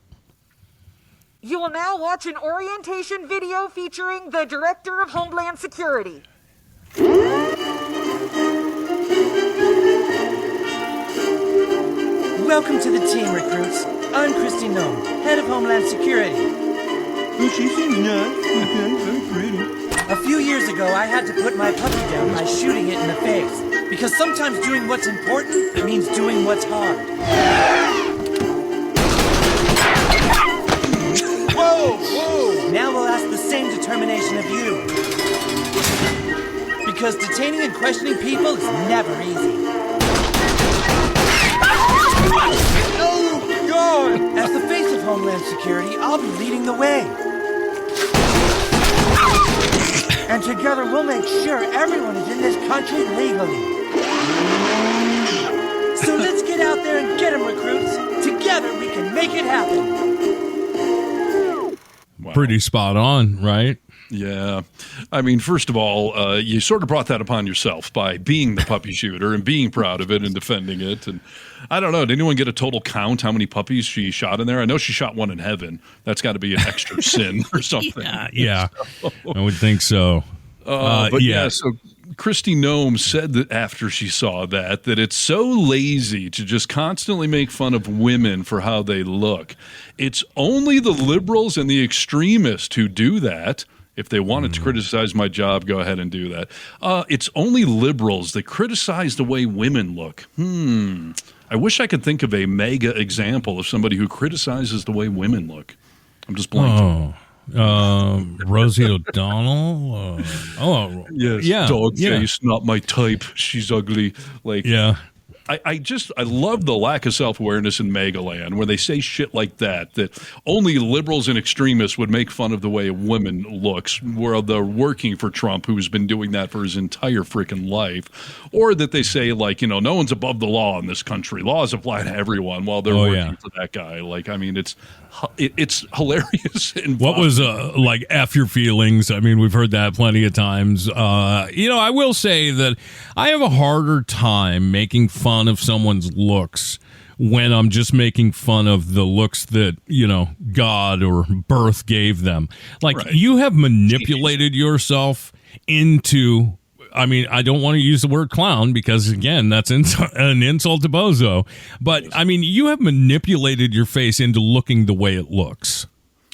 You will now watch an orientation video featuring the Director of Homeland Security. Welcome to the team, recruits. I'm Kristi Noem, head of Homeland Security. Oh, she seems nice. Okay, very pretty. A few years ago, I had to put my puppy down by shooting it in the face. Because sometimes doing what's important means doing what's hard. Whoa, whoa! Now we'll ask the same determination of you. Because detaining and questioning people is never easy. Oh, God! As the face of Homeland Security, I'll be leading the way. And together we'll make sure everyone is in this country legally. So let's get out there and get them, recruits. Together we can make it happen. Wow. Pretty spot on, right? Yeah. I mean, first of all, you sort of brought that upon yourself by being the puppy shooter and being proud of it and defending it. And I don't know, did anyone get a total count how many puppies she shot in there? I know she shot one in heaven. That's got to be an extra sin or something. Yeah. I would think so. But yeah, so Kristi Noem said that after she saw that it's so lazy to just constantly make fun of women for how they look. It's only the liberals and the extremists who do that. If they wanted to criticize my job, go ahead and do that. It's only liberals that criticize the way women look. I wish I could think of a MAGA example of somebody who criticizes the way women look. I'm just blanking. Rosie O'Donnell. Yes, yeah, dog face, not my type. She's ugly. Like, yeah. I love the lack of self-awareness in MAGA land where they say shit like that only liberals and extremists would make fun of the way a woman looks, where they're working for Trump, who's been doing that for his entire freaking life, or that they say, like, no one's above the law in this country. Laws apply to everyone while they're working for that guy. Like, I mean, it's hilarious. And what was like F your feelings? I mean, we've heard that plenty of times. I will say that I have a harder time making fun of someone's looks when I'm just making fun of the looks that, God or birth gave them. Like, you have manipulated yourself into, I mean, I don't want to use the word clown because, again, that's an insult to Bozo. But, I mean, you have manipulated your face into looking the way it looks.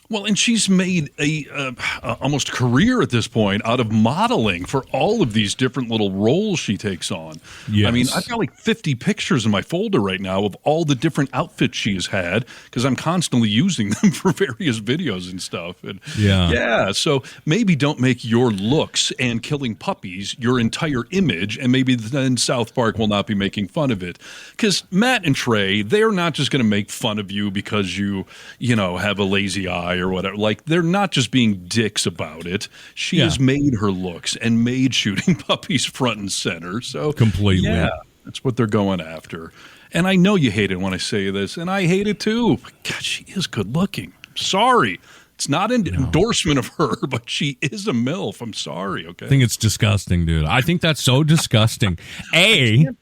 Well, and she's made a almost career at this point out of modeling for all of these different little roles she takes on. Yes. I mean, I've got like 50 pictures in my folder right now of all the different outfits she has had because I'm constantly using them for various videos and stuff. And yeah, so maybe don't make your looks and killing puppies your entire image, and maybe then South Park will not be making fun of it. Because Matt and Trey, they're not just going to make fun of you because you have a lazy eye or whatever. Like, they're not just being dicks about it. She has made her looks and made shooting puppies front and center. So completely, that's what they're going after. And I know you hate it when I say this, and I hate it too. God, she is good looking. Sorry. It's not an endorsement of her, but she is a MILF. I'm sorry, okay? I think it's disgusting, dude. I think that's so disgusting. That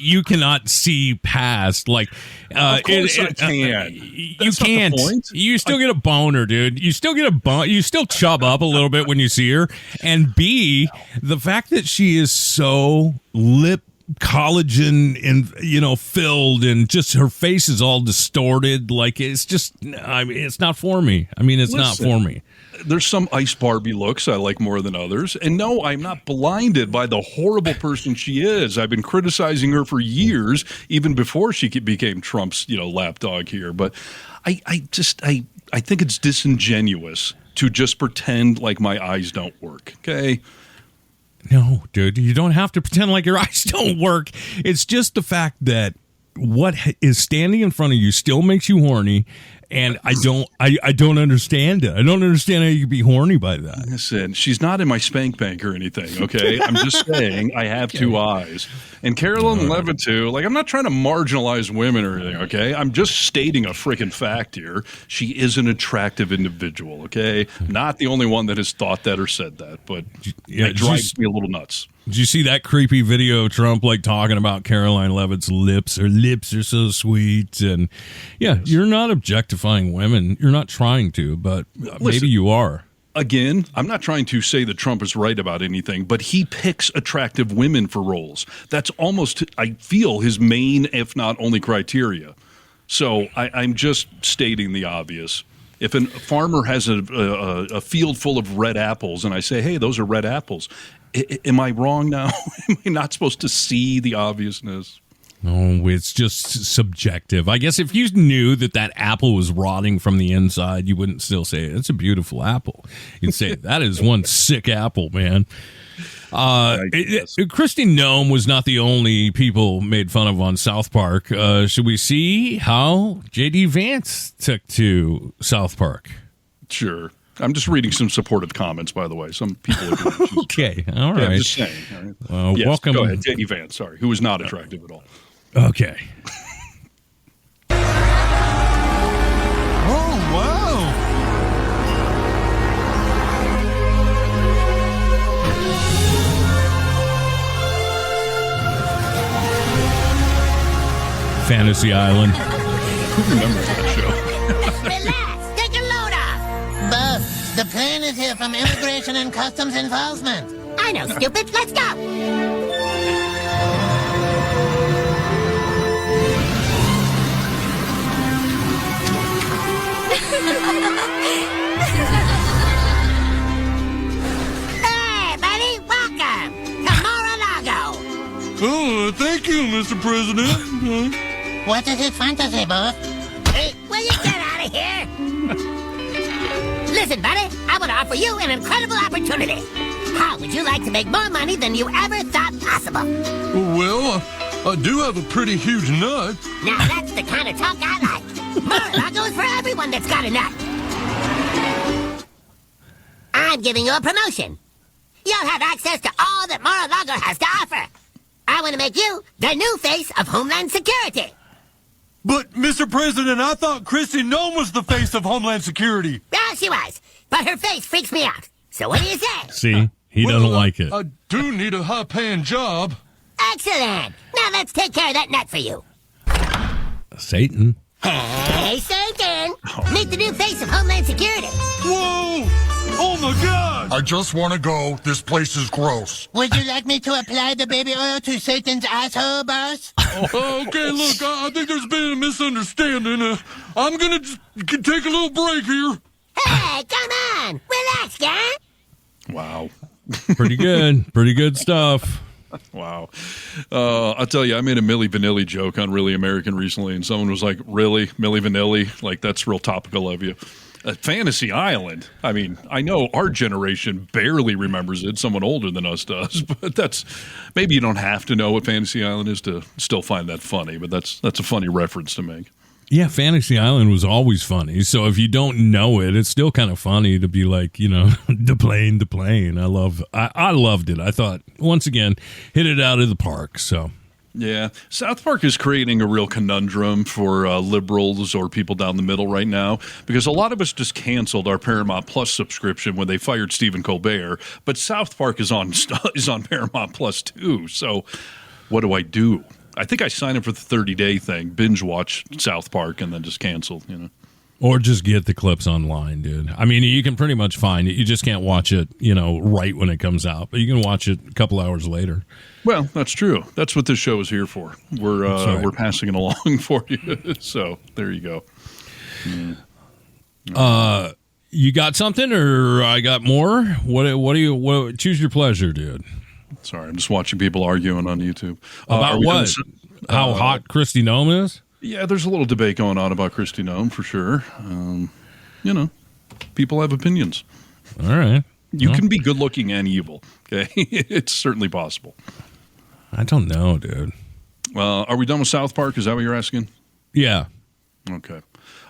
you cannot see past. Like, of course I can. You can't. You still get a boner, dude. You still get you still chub up a little bit when you see her. And B, the fact that she is so collagen and filled, and just her face is all distorted. Like, it's just, I mean, it's not for me. I mean, it's not for me. There's some Ice Barbie looks I like more than others. And no, I'm not blinded by the horrible person she is. I've been criticizing her for years, even before she became Trump's, lapdog here. But I think it's disingenuous to just pretend like my eyes don't work. Okay. No, dude, you don't have to pretend like your eyes don't work. It's just the fact that what is standing in front of you still makes you horny, and I don't understand it. I don't understand how you can be horny by that. Listen, she's not in my spank bank or anything, okay? I'm just saying I have two eyes. And Carolyn Levin, too, like, I'm not trying to marginalize women or anything, okay? I'm just stating a freaking fact here. She is an attractive individual, okay? Not the only one that has thought that or said that, but it drives me a little nuts. Did you see that creepy video of Trump like talking about Caroline Leavitt's lips? Her lips are so sweet. And yeah, you're not objectifying women. You're not trying to, but maybe you are. Again, I'm not trying to say that Trump is right about anything, but he picks attractive women for roles. That's almost, I feel, his main, if not only, criteria. So I'm just stating the obvious. If a farmer has a field full of red apples and I say, hey, those are red apples, am I wrong now? Am I not supposed to see the obviousness? No, it's just subjective. I guess if you knew that apple was rotting from the inside, you wouldn't still say it's a beautiful apple. You'd say that is one sick apple, man. Kristi Noem was not the only people made fun of on South Park. Should we see how JD Vance took to South Park? Sure. I'm just reading some supportive comments, by the way. Some people are okay, all right. Yeah, I'm just saying. All right. Yes, welcome. Go ahead, JD Vance, sorry, who was not attractive at all. Okay. Oh, wow. Fantasy Island. Who remembers that show? Relax, take a load off. Boss, the plane is here from Immigration and Customs Enforcement. I know, stupid. Let's go. Hey, buddy, welcome to Mar-a-Lago. Oh, thank you, Mr. President. What is his fantasy, boss? Hey, will you get out of here? Listen, buddy, I would offer you an incredible opportunity. How would you like to make more money than you ever thought possible? Well, I do have a pretty huge nut. Now that's the kind of talk I like. Mar-a-Lago is for everyone that's got a nut. I'm giving you a promotion. You'll have access to all that Mar-a-Lago has to offer. I want to make you the new face of Homeland Security. But, Mr. President, I thought Kristi Noem was the face of Homeland Security. Yeah, she was. But her face freaks me out. So what do you say? See, he doesn't like it. I do need a high-paying job. Excellent. Now let's take care of that nut for you. Satan. Hey, Satan. Meet the new face of Homeland Security. Whoa! Oh, my God! I just want to go. This place is gross. Would you like me to apply the baby oil to Satan's asshole, boss? Okay, look, I think there's been a misunderstanding. I'm going to take a little break here. Hey, come on. Relax, guy. Wow. Pretty good. Pretty good stuff. Wow. I'll tell you, I made a Milli Vanilli joke on Really American recently, and someone was like, really? Milli Vanilli? Like, that's real topical of you. Fantasy Island. I mean, I know our generation barely remembers it. Someone older than us does, but that's maybe you don't have to know what Fantasy Island is to still find that funny. But that's a funny reference to make. Yeah, Fantasy Island was always funny. So if you don't know it, it's still kind of funny to be like, the plane. I loved it. I thought once again hit it out of the park. So. Yeah, South Park is creating a real conundrum for liberals or people down the middle right now because a lot of us just canceled our Paramount Plus subscription when they fired Stephen Colbert, but South Park is on Paramount Plus too. So what do I do? I think I signed up for the 30-day thing, binge watch South Park, and then just cancel. Or just get the clips online, dude. I mean, you can pretty much find it. You just can't watch it, right when it comes out, but you can watch it a couple hours later. Well, that's true. That's what this show is here for. We're passing it along for you. So there you go. You got something, or I got more? What do you choose your pleasure, dude? Sorry, I'm just watching people arguing on YouTube about what? How hot Kristi Noem is? Yeah, there's a little debate going on about Kristi Noem for sure. People have opinions. All right. You can be good looking and evil. Okay, it's certainly possible. I don't know, dude. Are we done with South Park? Is that what you're asking? Yeah. Okay.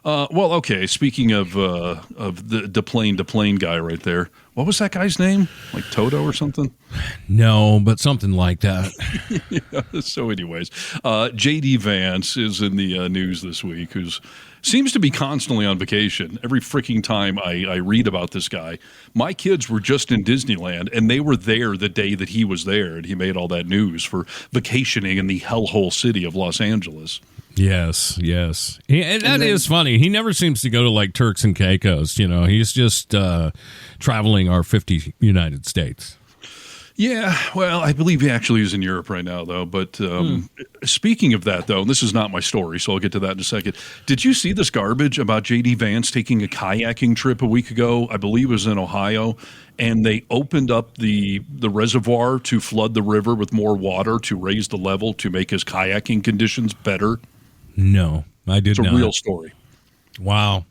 Well, okay. Speaking of the plane to plane guy right there, what was that guy's name? Like Toto or something? No, but something like that. Yeah, so, anyways, JD Vance is in the news this week, who seems to be constantly on vacation. Every freaking time I read about this guy, my kids were just in Disneyland, and they were there the day that he was there, and he made all that news for vacationing in the hellhole city of Los Angeles. Yes. And that is funny. He never seems to go to like Turks and Caicos. He's just traveling our 50 United States. Yeah, well, I believe he actually is in Europe right now, though. But speaking of that, though, this is not my story, so I'll get to that in a second. Did you see this garbage about JD Vance taking a kayaking trip a week ago? I believe it was in Ohio, and they opened up the reservoir to flood the river with more water to raise the level to make his kayaking conditions better. No, I did not. It's a real story. Wow.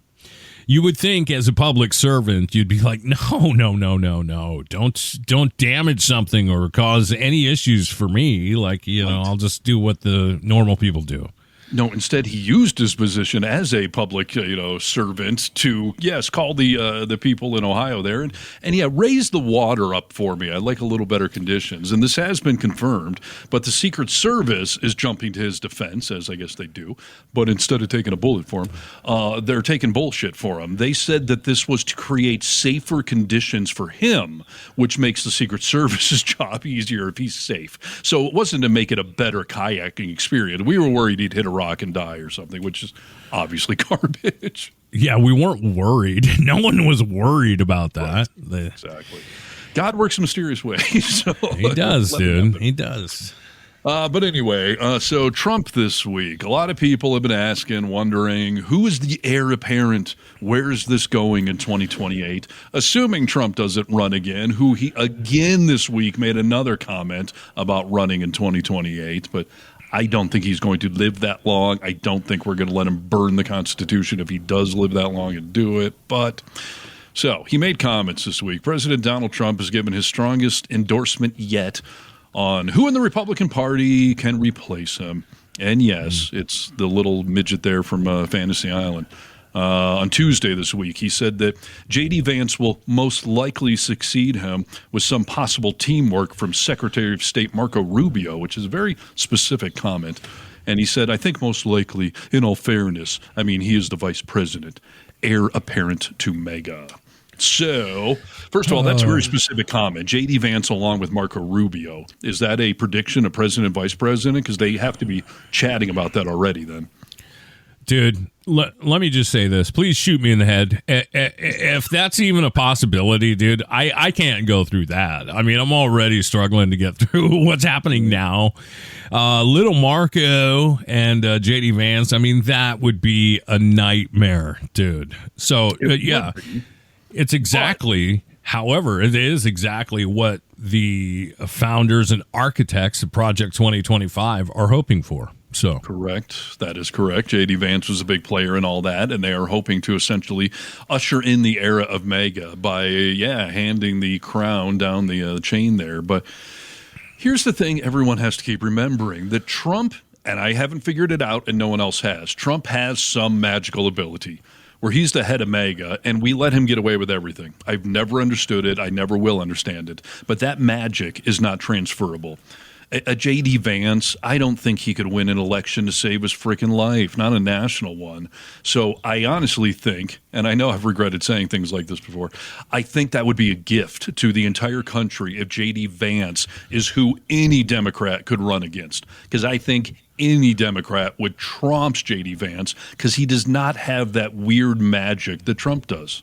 You would think as a public servant, you'd be like, no. Don't damage something or cause any issues for me. Like, I'll just do what the normal people do. No, instead he used his position as a public, servant to, yes, call the people in Ohio there and raise the water up for me. I'd like a little better conditions. And this has been confirmed, but the Secret Service is jumping to his defense, as I guess they do. But instead of taking a bullet for him, they're taking bullshit for him. They said that this was to create safer conditions for him, which makes the Secret Service's job easier if he's safe. So it wasn't to make it a better kayaking experience. We were worried he'd hit a rock and die or something, which is obviously garbage. Yeah, we weren't worried. No one was worried about that. Right. Exactly. God works in mysterious ways. So he does, dude. He does. But anyway, so Trump this week, a lot of people have been asking, wondering, who is the heir apparent? Where is this going in 2028? Assuming Trump doesn't run again, who he again this week made another comment about running in 2028, but I don't think he's going to live that long. I don't think we're going to let him burn the Constitution if he does live that long and do it. But so he made comments this week. President Donald Trump has given his strongest endorsement yet on who in the Republican Party can replace him. And yes, it's the little midget there from Fantasy Island. On Tuesday this week, he said that JD Vance will most likely succeed him with some possible teamwork from Secretary of State Marco Rubio, which is a very specific comment. And he said, I think most likely, in all fairness, he is the vice president, heir apparent to MAGA. So, first of all, that's a very specific comment. JD Vance along with Marco Rubio. Is that a prediction of president and vice president? Because they have to be chatting about that already then. Dude, let me just say this. Please shoot me in the head. If that's even a possibility, dude, I can't go through that. I'm already struggling to get through what's happening now. Little Marco and JD Vance, that would be a nightmare, dude. So, yeah, it's exactly, however, it is exactly what the founders and architects of Project 2025 are hoping for. So correct. That is correct. JD Vance was a big player in all that, and they are hoping to essentially usher in the era of MAGA by, handing the crown down the chain there. But here's the thing everyone has to keep remembering, that Trump, and I haven't figured it out and no one else has, Trump has some magical ability where he's the head of MAGA, and we let him get away with everything. I've never understood it. I never will understand it. But that magic is not transferable. A JD Vance, I don't think he could win an election to save his freaking life, not a national one. So I honestly think, and I know I've regretted saying things like this before, I think that would be a gift to the entire country if JD Vance is who any Democrat could run against. Because I think any Democrat would trump JD Vance because he does not have that weird magic that Trump does.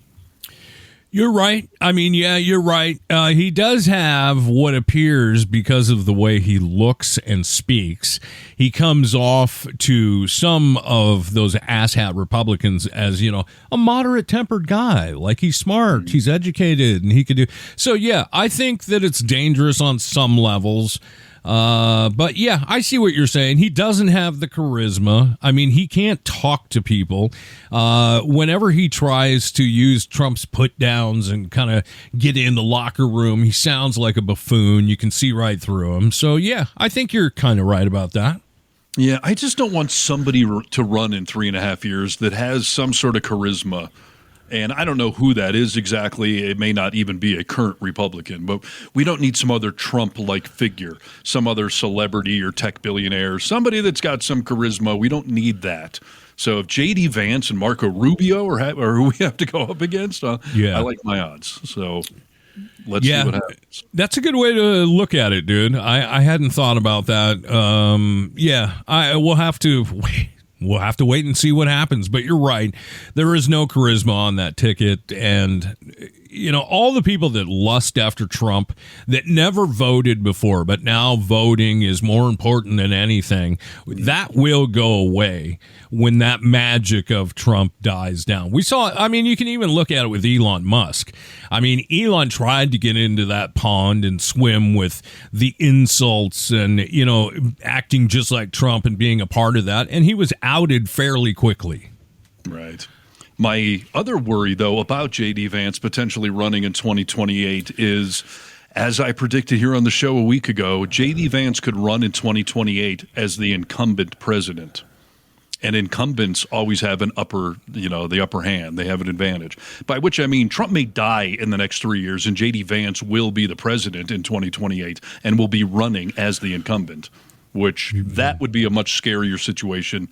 You're right. You're right. He does have what appears, because of the way he looks and speaks, he comes off to some of those asshat Republicans as, a moderate-tempered guy. Like, he's smart, he's educated, and he could do. So, yeah, I think that it's dangerous on some levels. But yeah, I see what you're saying. He doesn't have the charisma. He can't talk to people. Whenever he tries to use Trump's put downs and kind of get in the locker room, he sounds like a buffoon. You can see right through him. So yeah, I think you're kind of right about that. Yeah, I just don't want somebody to run in 3.5 years that has some sort of charisma. And I don't know who that is exactly. It may not even be a current Republican, but we don't need some other Trump-like figure, some other celebrity or tech billionaire, somebody that's got some charisma. We don't need that. So if JD Vance and Marco Rubio are who we have to go up against, I like my odds. So let's see what happens. That's a good way to look at it, dude. I hadn't thought about that. We'll have to wait and see what happens. But you're right. There is no charisma on that ticket. And, all the people that lust after Trump that never voted before, but now voting is more important than anything, that will go away when that magic of Trump dies down. We saw, you can even look at it with Elon Musk. Elon tried to get into that pond and swim with the insults and, acting just like Trump and being a part of that. And he was outed fairly quickly. Right. My other worry, though, about JD Vance potentially running in 2028 is, as I predicted here on the show a week ago, JD Vance could run in 2028 as the incumbent president. And incumbents always have the upper hand. They have an advantage. By which I mean Trump may die in the next 3 years, and JD Vance will be the president in 2028 and will be running as the incumbent, which that would be a much scarier situation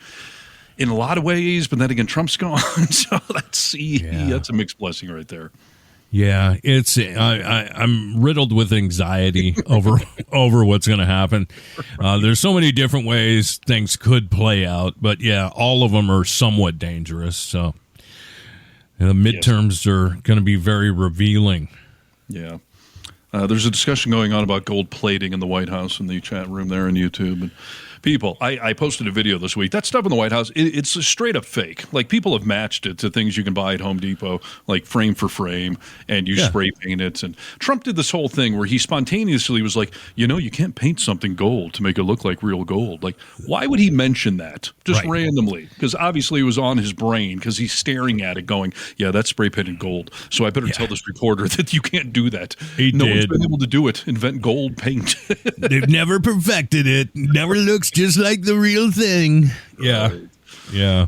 in a lot of ways. But then again, Trump's gone, so that's a mixed blessing right there. Yeah, I'm riddled with anxiety over what's going to happen. There's so many different ways things could play out, but all of them are somewhat dangerous. So the midterms are going to be very revealing. Yeah. There's a discussion going on about gold plating in the White House in the chat room there on YouTube. And people, I posted a video this week. That stuff in the White House, it's a straight up fake. Like, people have matched it to things you can buy at Home Depot, like frame for frame, and you spray paint it. And Trump did this whole thing where he spontaneously was like, you can't paint something gold to make it look like real gold. Like, why would he mention that just randomly? Because obviously it was on his brain because he's staring at it going, that's spray painted gold. So I better tell this reporter that you can't do that. No one's been able to do it, invent gold paint. They've never perfected it. Never looks just like the real thing. Yeah.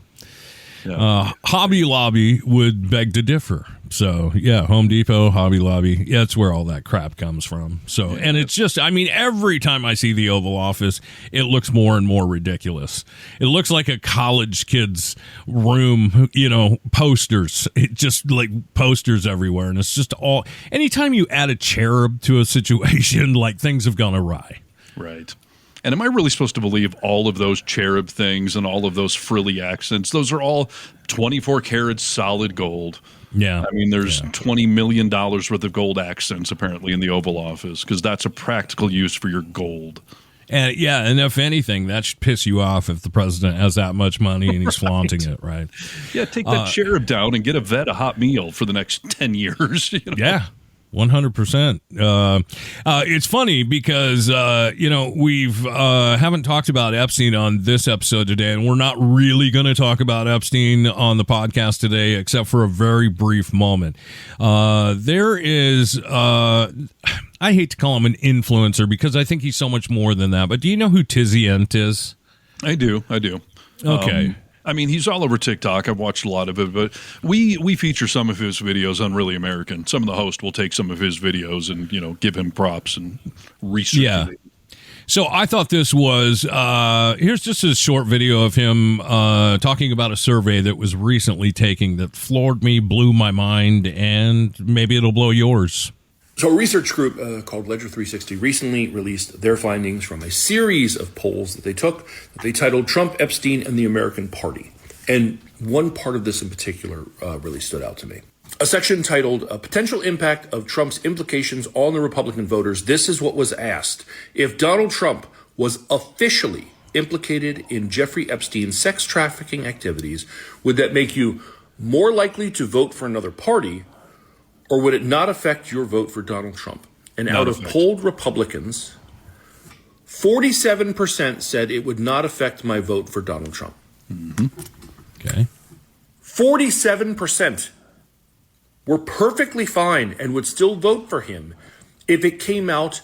Hobby Lobby would beg to differ. So, Home Depot, Hobby Lobby, that's where all that crap comes from. So, and it's just, every time I see the Oval Office, it looks more and more ridiculous. It looks like a college kid's room, posters. It just like posters everywhere. And it's just anytime you add a cherub to a situation, like, things have gone awry. Right. And am I really supposed to believe all of those cherub things and all of those frilly accents? Those are all 24 karat solid gold. Yeah. There's $20 million worth of gold accents apparently in the Oval Office because that's a practical use for your gold. And and if anything, that should piss you off if the president has that much money and he's flaunting it, right? Yeah, take that cherub down and get a vet a hot meal for the next 10 years. Yeah. 100%. It's funny because we've haven't talked about Epstein on this episode today, and we're not really going to talk about Epstein on the podcast today, except for a very brief moment. There is, I hate to call him an influencer because I think he's so much more than that. But do you know who Tizzy Ent is? I do. Okay. He's all over TikTok. I've watched a lot of it, but we feature some of his videos on Really American. Some of the hosts will take some of his videos and, give him props and research. Yeah. So I thought this was, here's just a short video of him talking about a survey that was recently taken that floored me, blew my mind, and maybe it'll blow yours. So a research group called Ledger 360 recently released their findings from a series of polls that they took that they titled Trump, Epstein, and the American Party. And one part of this in particular really stood out to me. A section titled Potential Impact of Trump's Implications on the Republican Voters. This is what was asked. If Donald Trump was officially implicated in Jeffrey Epstein's sex trafficking activities, would that make you more likely to vote for another party, or would it not affect your vote for Donald Trump? And out of polled Republicans, 47% said it would not affect my vote for Donald Trump. Mm-hmm. Okay. 47% were perfectly fine and would still vote for him if it came out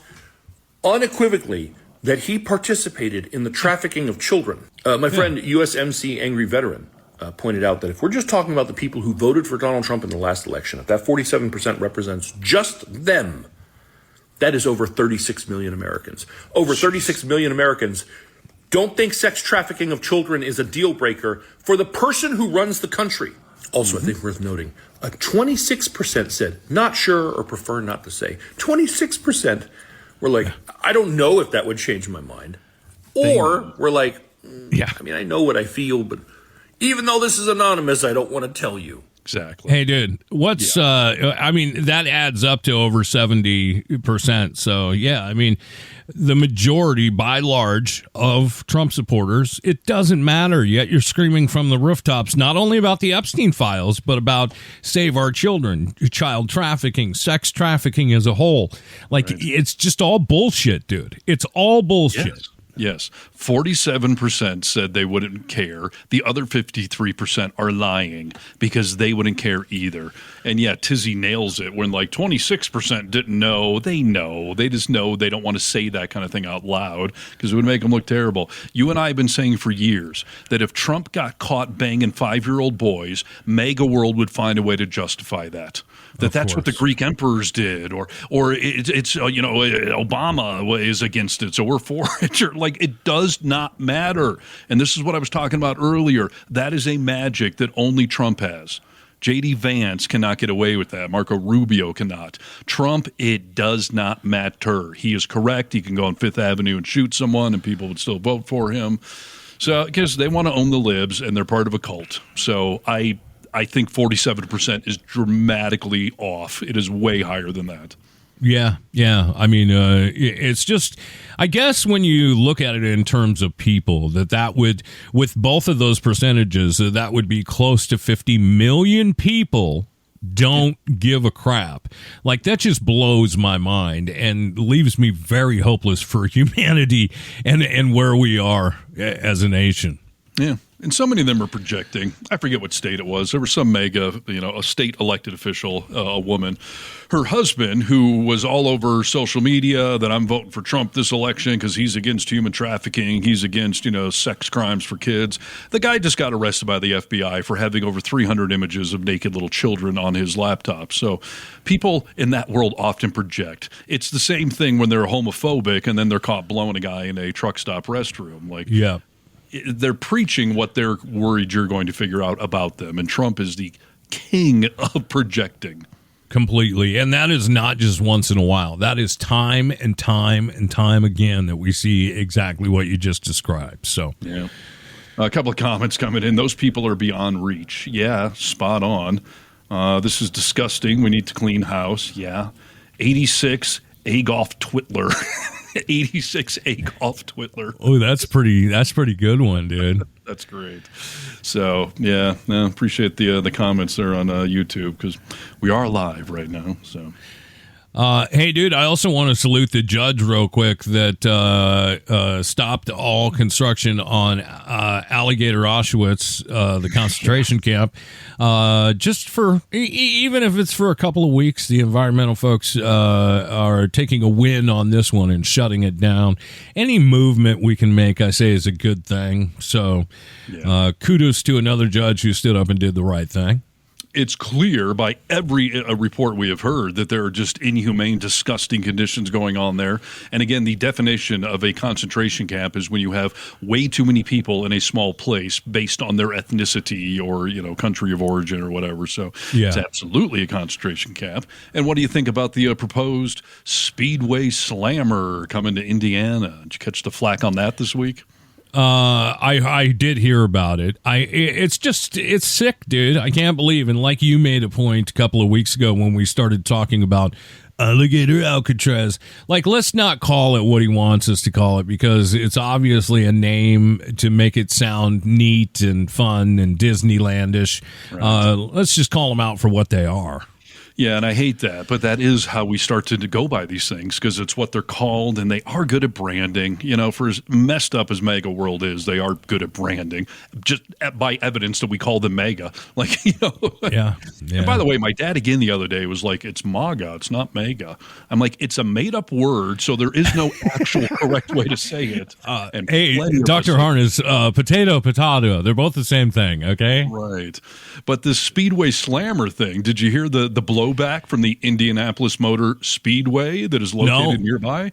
unequivocally that he participated in the trafficking of children. My friend, USMC Angry Veteran, pointed out that if we're just talking about the people who voted for Donald Trump in the last election, if that 47% represents just them, that is over 36 million Americans. Over 36 million Americans don't think sex trafficking of children is a deal breaker for the person who runs the country. Also, I think worth noting, 26% said not sure or prefer not to say. 26% were like, I don't know if that would change my mind. Or we're like, I mean, I know what I feel, but even though this is anonymous, I don't want to tell you. Exactly. Hey, dude, what's, I mean, that adds up to over 70%. So, yeah, I mean, the majority, by large, of Trump supporters, it doesn't matter. Yet you're screaming from the rooftops, not only about the Epstein files, but about Save Our Children, child trafficking, sex trafficking as a whole. Like, it's just all bullshit, dude. It's all bullshit. Yes. 47% said they wouldn't care. The other 53% are lying because they wouldn't care either. And yeah, Tizzy nails it when like 26% didn't know. They know. They just know they don't want to say that kind of thing out loud because it would make them look terrible. You and I have been saying for years that if Trump got caught banging 5-year-old boys, MAGA world would find a way to justify that. That's what the Greek emperors did, or it's Obama is against it, so we're for it. Like, it does not matter. And this is what I was talking about earlier. That is a magic that only Trump has. JD Vance cannot get away with that. Marco Rubio cannot. Trump, it does not matter. He is correct. He can go on Fifth Avenue and shoot someone, and people would still vote for him. So, because they want to own the libs, and they're part of a cult. So I think 47% is dramatically off. It is way higher than that. Yeah. I mean, it's just, I guess when you look at it in terms of people, that would, with both of those percentages, that would be close to 50 million people don't give a crap. Like, that just blows my mind and leaves me very hopeless for humanity and where we are as a nation. Yeah. And so many of them are projecting. I forget what state it was. There was some MAGA, a state elected official, a woman. Her husband, who was all over social media that I'm voting for Trump this election because he's against human trafficking. He's against, sex crimes for kids. The guy just got arrested by the FBI for having over 300 images of naked little children on his laptop. So people in that world often project. It's the same thing when they're homophobic and then they're caught blowing a guy in a truck stop restroom. Like, yeah. They're preaching what they're worried you're going to figure out about them. And Trump is the king of projecting. Completely. And that is not just once in a while. That is time and time and time again that we see exactly what you just described. So, yeah. A couple of comments coming in. Those people are beyond reach. Yeah, spot on. This is disgusting. We need to clean house. Yeah. 86 Agolf Twitler. 86 Agolf Twitler. Oh, that's pretty good one, dude. That's great. So, yeah, appreciate the comments there on YouTube because we are live right now. So, hey, dude, I also want to salute the judge real quick that stopped all construction on Alligator Auschwitz, the concentration camp, just for, even if it's for a couple of weeks. The environmental folks are taking a win on this one and shutting it down. Any movement we can make, I say, is a good thing. So kudos to another judge who stood up and did the right thing. It's clear by every report we have heard that there are just inhumane, disgusting conditions going on there. And again, the definition of a concentration camp is when you have way too many people in a small place based on their ethnicity or, country of origin or whatever. So It's absolutely a concentration camp. And what do you think about the proposed Speedway Slammer coming to Indiana? Did you catch the flack on that this week? I did hear about it. It's sick, dude. I can't believe. And like you made a point a couple of weeks ago when we started talking about Alligator Alcatraz, like, let's not call it what he wants us to call it because it's obviously a name to make it sound neat and fun and Disneylandish. Right. Let's just call them out for what they are. Yeah, and I hate that, but that is how we start to go by these things because it's what they're called, and they are good at branding. You know, for as messed up as MAGA world is, they are good at branding, just by evidence that we call them MAGA. Like, you know. Yeah. And by the way, my dad again the other day was like, "It's MAGA, it's not MAGA." I'm like, "It's a made-up word, so there is no actual correct way to say it." And hey, Dr. Harness, potato. They're both the same thing, okay? Right. But the Speedway Slammer thing, did you hear the blowback from the Indianapolis Motor Speedway that is located nearby?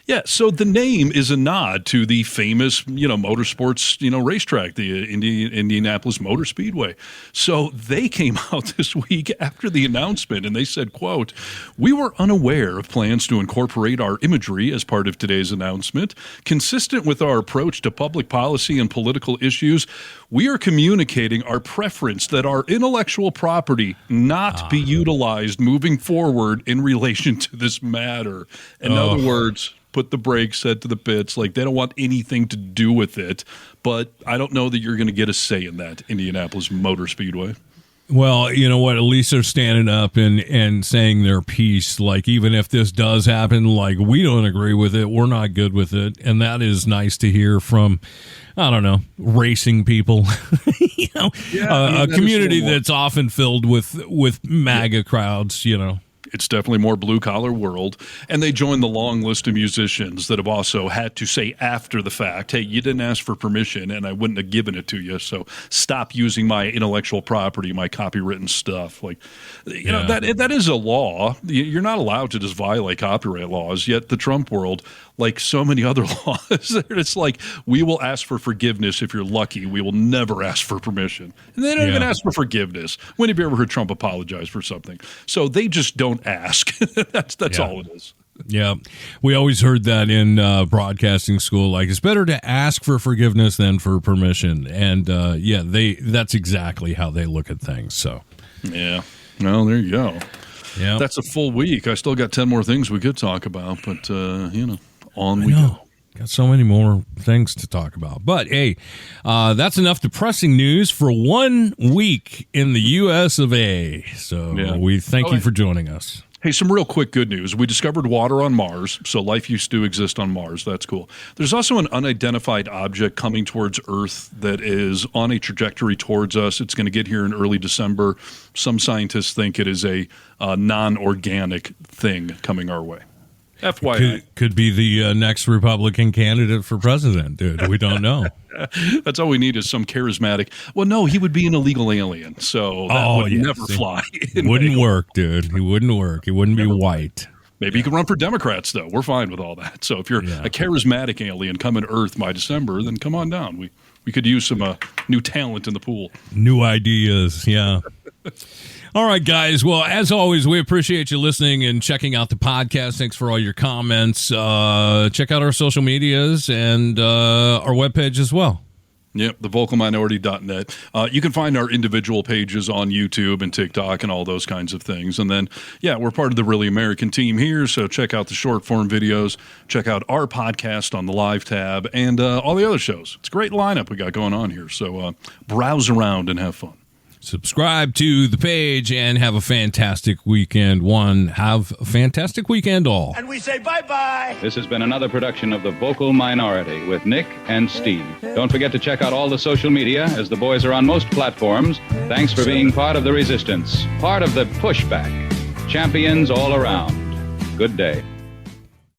Yeah, so the name is a nod to the famous, motorsports, racetrack, the Indianapolis Motor Speedway. So they came out this week after the announcement, and they said, quote, "We were unaware of plans to incorporate our imagery as part of today's announcement. Consistent with our approach to public policy and political issues, we are communicating our preference that our intellectual property not be utilized moving forward in relation to this matter." In other words, put the brakes, head to the pits. Like, they don't want anything to do with it. But I don't know that you're going to get a say in that, Indianapolis Motor Speedway. Well, you know what? At least they're standing up and saying their piece. Like, even if this does happen, like, we don't agree with it. We're not good with it. And that is nice to hear from, I don't know, racing people. A community that's often filled with MAGA crowds, It's definitely more blue-collar world. And they join the long list of musicians that have also had to say after the fact, hey, you didn't ask for permission, and I wouldn't have given it to you, so stop using my intellectual property, my copywritten stuff. Like, that is a law. You're not allowed to just violate copyright laws, yet the Trump world, like so many other laws, it's like, we will ask for forgiveness if you're lucky. We will never ask for permission. And they don't even ask for forgiveness. When have you ever heard Trump apologize for something? So they just don't ask. That's all it is. Yeah. We always heard that in broadcasting school. Like, it's better to ask for forgiveness than for permission. And that's exactly how they look at things. So, yeah. Well, there you go. Yeah. That's a full week. I still got 10 more things we could talk about, but, on we go. Got so many more things to talk about. But, hey, that's enough depressing news for 1 week in the U.S. of A. So we thank you for joining us. Hey, some real quick good news. We discovered water on Mars, so life used to exist on Mars. That's cool. There's also an unidentified object coming towards Earth that is on a trajectory towards us. It's going to get here in early December. Some scientists think it is a non-organic thing coming our way. FYI. Could be the next Republican candidate for president, dude. We don't know. That's all we need is some charismatic. Well, no, he would be an illegal alien, so that would never fly. Wouldn't work, dude. He wouldn't work. He wouldn't be white. Maybe you can run for Democrats, though. We're fine with all that. So if you're a charismatic alien coming to Earth by December, then come on down. We could use some new talent in the pool. New ideas, yeah. All right, guys. Well, as always, we appreciate you listening and checking out the podcast. Thanks for all your comments. Check out our social medias and our webpage as well. Yep, thevocalminority.net. You can find our individual pages on YouTube and TikTok and all those kinds of things. And then, we're part of the Really American team here, so check out the short-form videos. Check out our podcast on the Live tab and all the other shows. It's a great lineup we got going on here, so browse around and have fun. Subscribe to the page and have a fantastic weekend. Have a fantastic weekend all. And we say bye-bye. This has been another production of The Vocal Minority with Nick and Steve. Don't forget to check out all the social media, as the boys are on most platforms. Thanks for being part of the resistance, part of the pushback. Champions all around. Good day.